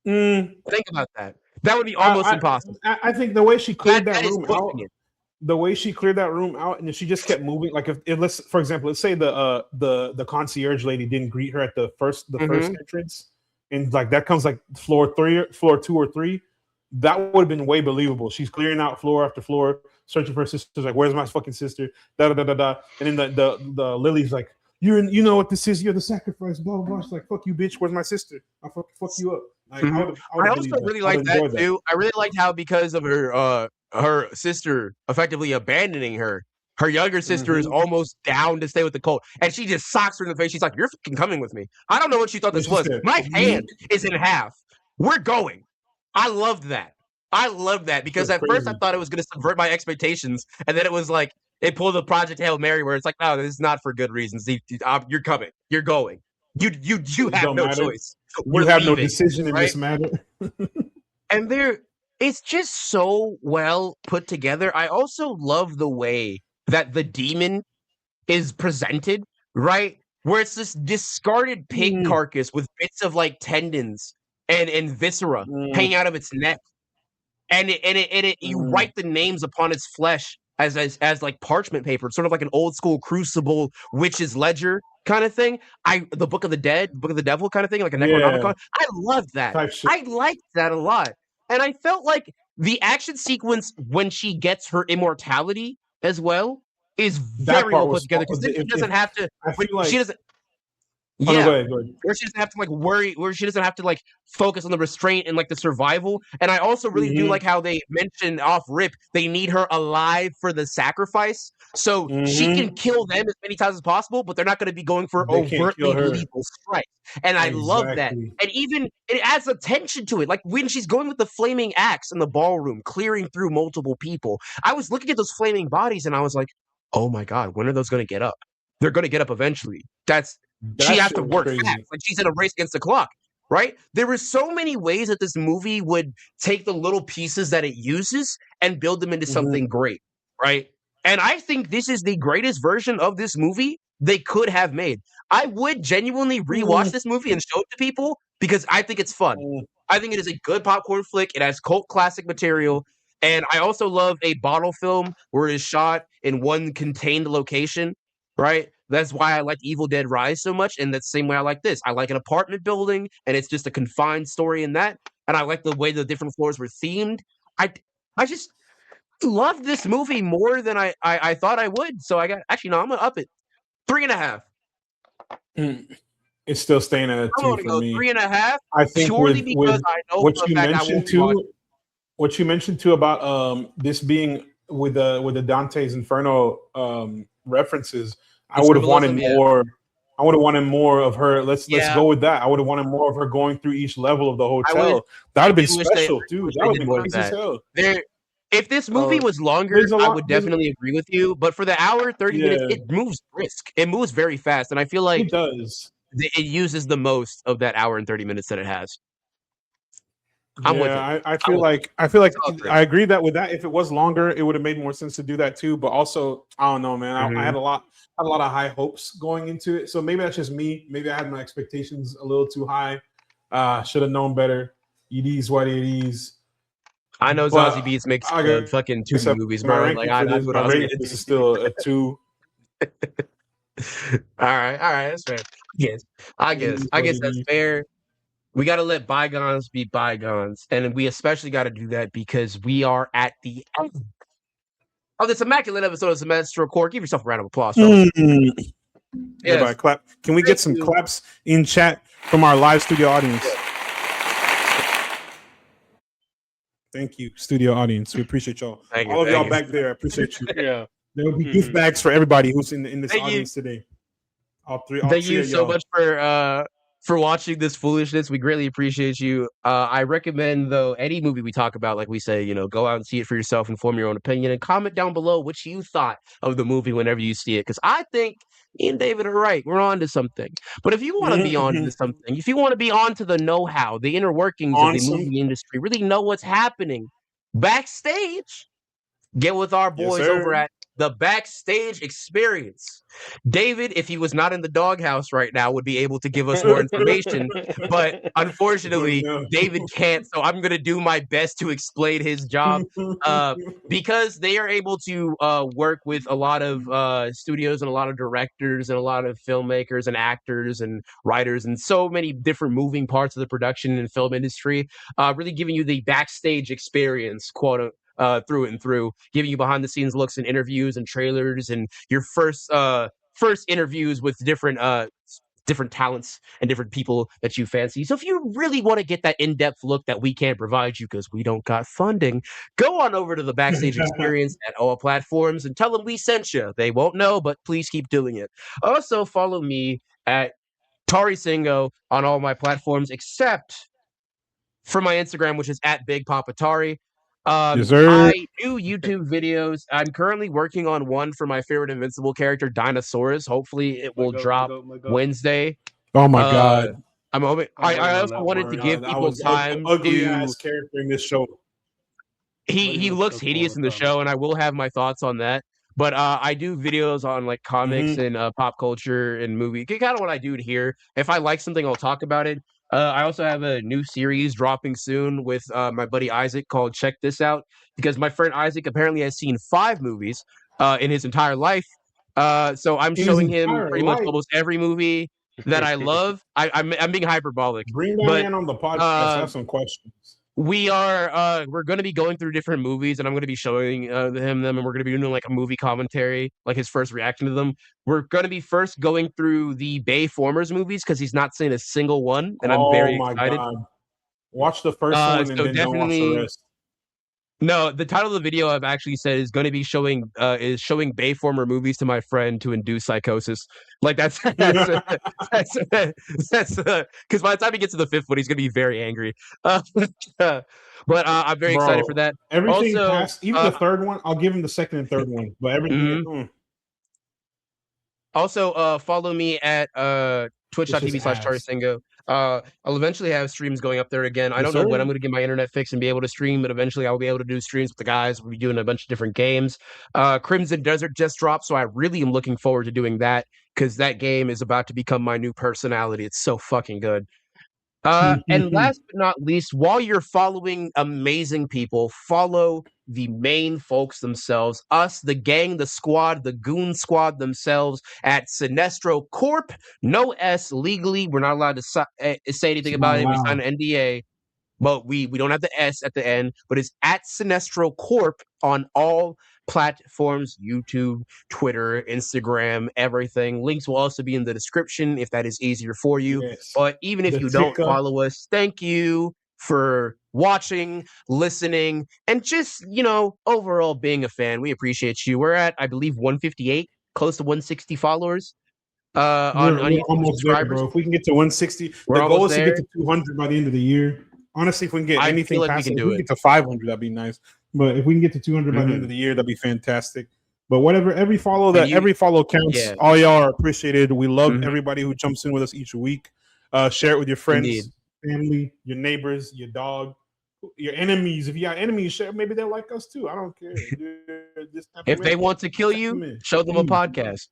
Think about that. That would be almost impossible.
I think the way she cleared that room out. The way she cleared that room out, and if she just kept moving, like if let's, for example, let's say the concierge lady didn't greet her at the first entrance, and like that comes like floor 2 or 3, that would have been way believable. She's clearing out floor after floor, searching for her sister. Like, where's my fucking sister? Da da da da da. And then the Lily's like, you know what this is? You're the sacrifice. Blah blah blah. She's like, fuck you, bitch. Where's my sister? I'll fuck you up. Like,
I also really like that too. I really liked how because of her sister effectively abandoning her younger sister is almost down to stay with the cult, and she just socks her in the face. She's like, "You're fucking coming with me." I don't know what she thought this was. My hand is in half. We're going. I loved that. Because at first I thought it was going to subvert my expectations, and then it was like it pulled the Project Hail Mary, where it's like, "No, this is not for good reasons. You're coming. You're going. You have no choice.
You have no decision in this matter."
And it's just so well put together. I also love the way that the demon is presented, right? Where it's this discarded pig carcass with bits of like tendons and viscera hanging out of its neck. And you write the names upon its flesh as like parchment paper, sort of like an old school Crucible witch's ledger kind of thing. The Book of the Devil kind of thing, like a Necronomicon. I loved that. I liked that a lot. And I felt like the action sequence when she gets her immortality as well is very well put together because she doesn't have to. She doesn't. Yeah,
go ahead.
Where she doesn't have to like worry, where she doesn't have to like focus on the restraint and like the survival. And I also really do like how they mentioned off rip they need her alive for the sacrifice, so she can kill them as many times as possible, but they're not going to be going for overtly lethal strikes. And I love that. And even it adds a tension to it, like when she's going with the flaming axe in the ballroom, clearing through multiple people. I was looking at those flaming bodies, and I was like, "Oh my god, when are those going to get up? They're going to get up eventually." She has to work fast, like she's in a race against the clock, right? There were so many ways that this movie would take the little pieces that it uses and build them into something great, right? And I think this is the greatest version of this movie they could have made. I would genuinely rewatch this movie and show it to people because I think it's fun. I think it is a good popcorn flick. It has cult classic material. And I also love a bottle film where it is shot in one contained location, right? That's why I like Evil Dead Rise so much, and that's the same way I like this. I like an apartment building, and it's just a confined story in that, and I like the way the different floors were themed. I just love this movie more than I thought I would, so I'm gonna up it. 3.5.
It's still staying at a 2 for me.
3.5.
I think
purely because I know
what
for a
you
fact I
mentioned
won't be watching.
what you mentioned too about this being with the Dante's Inferno references, I would have wanted more. I would have wanted more of her. Let's go with that. I would have wanted more of her going through each level of the hotel. That would have been special, dude. That would have been crazy as hell.
If this movie was longer, I would definitely agree with you. But for the hour, 30 minutes, it moves brisk. It moves very fast, and I feel like
it does.
It uses the most of that hour and 30 minutes that it has. I'm with it.
I feel like I agree that with that, if it was longer, it would have made more sense to do that too. But also, I don't know, man. I had a lot of high hopes going into it. So maybe that's just me. Maybe I had my expectations a little too high. Should have known better. It is what it is.
I know Zazie Beetz makes fucking 2 movies, bro. Like
this is still a 2.
All right, that's fair. I guess that's fair. We got to let bygones be bygones, and we especially got to do that because we are at the end of this immaculate episode of Cinestro Core. Give yourself a round of applause, fellas.
Everybody clap. Can we get some claps in chat from our live studio audience? Thank you, studio audience. We appreciate y'all. All of y'all back there, I appreciate you.
Yeah.
There will be gift bags for everybody who's in this audience today.
Thank you so much for watching this foolishness. We greatly appreciate you. I recommend, though, any movie we talk about, like we say, go out and see it for yourself and form your own opinion, and comment down below what you thought of the movie whenever you see it. Because I think me and David are right. We're on to something. But if you want to be on to something, if you want to be on to the know-how, the inner workings of the movie industry, really know what's happening backstage, get with our boys over at the Backstage Experience. David, if he was not in the doghouse right now, would be able to give us more information. But unfortunately, David can't. So I'm going to do my best to explain his job because they are able to work with a lot of studios and a lot of directors and a lot of filmmakers and actors and writers and so many different moving parts of the production and film industry, really giving you the backstage experience, quote through and through, giving you behind the scenes looks and interviews and trailers and your first interviews with different talents and different people that you fancy. So if you really want to get that in-depth look that we can't provide you because we don't got funding, go on over to the Backstage Experience at all platforms and tell them we sent you. They won't know, but please keep doing it. Also follow me at Tari Singo on all my platforms except for my Instagram, which is at Big Papa Tari. I do YouTube videos. I'm currently working on one for my favorite Invincible character, Dinosaurus. Hopefully, it will drop Wednesday.
Oh my god!
I'm hoping. I also wanted to give people time
ugly ass character in this show.
He looks hideous in the show, and I will have my thoughts on that. But I do videos on like comics and pop culture and movie. Kind of what I do here. If I like something, I'll talk about it. I also have a new series dropping soon with my buddy Isaac called Check This Out, because my friend Isaac apparently has seen 5 movies in his entire life. So I'm showing him pretty much almost every movie that I love. I'm being hyperbolic.
Bring that man on the podcast. I have some questions.
We're going to be going through different movies, and I'm going to be showing him them, and we're going to be doing like a movie commentary, like his first reaction to them. We're going to be first going through the Bayformers movies because he's not seen a single one, and I'm very excited.
God. Watch the first one and then don't watch the rest.
No, the title of the video I've actually said is going to be showing Bayformer movies to my friend to induce psychosis. Like that's because by the time he gets to the 5th one, he's going to be very angry. But I'm very excited for that.
Everything also, past, even the 3rd one, I'll give him the 2nd and 3rd one. But everything.
Also, follow me at twitch.tv/TariSingo. I'll eventually have streams going up there again. I don't know when I'm going to get my internet fixed and be able to stream, but eventually I'll be able to do streams with the guys. We'll be doing a bunch of different games. Crimson Desert just dropped, so I really am looking forward to doing that because that game is about to become my new personality. It's so fucking good. And last but not least, while you're following amazing people, follow the main folks themselves, us, the gang, the squad, the goon squad themselves at Cinestro Corp. No S legally. We're not allowed to say anything about it. We signed an NDA, but we don't have the S at the end, but it's at Cinestro Corp on all platforms: YouTube, Twitter, Instagram, everything. Links will also be in the description if that is easier for you.
Yes.
But even if you don't follow us, thank you for watching, listening, and just, overall being a fan. We appreciate you. We're at, I believe, 158, close to 160 followers.
We're almost there, bro. If we can get to 160, the goal is to get to 200 by the end of the year. Honestly, if we can get anything past it, if we can get to 500, that'd be nice. But if we can get to 200 by the end of the year, that'd be fantastic. But whatever, every follow counts. Yeah. All y'all are appreciated. We love everybody who jumps in with us each week. Share it with your friends, family, your neighbors, your dog, your enemies. If you got enemies, share. Maybe they'll like us too. I don't care.
If they want to kill you, show them a podcast.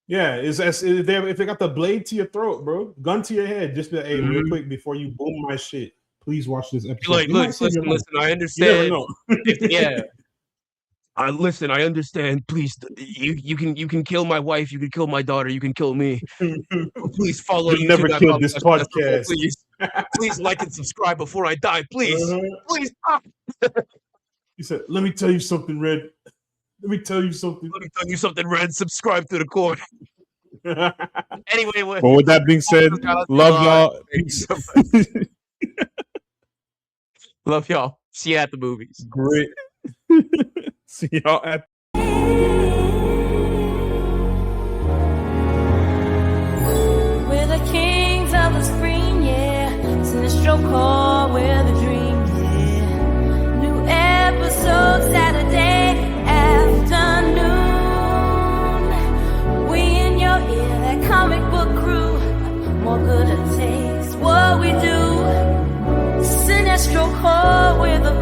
Yeah, if they got the blade to your throat, bro, gun to your head, just be like, hey, real quick before you boom my shit, please watch this episode.
Like, listen, I understand. Listen, I understand. Please, you can kill my wife, you can kill my daughter, you can kill me. Please follow.
You'll never kill this podcast.
Please like and subscribe before I die. Please, please.
He said, "Let me tell you something, Red. Let me tell you something.
Red. Subscribe to the court." Anyway,
well, with that being said, love y'all. Peace.
Love y'all. See you at the movies.
Great. See y'all at.
We're the kings of the screen, yeah. Cinestro core, we're the dream, yeah. New episode Saturday afternoon. We in your ear, that comic book crew. More good it takes what we do. Cinestro core, we're the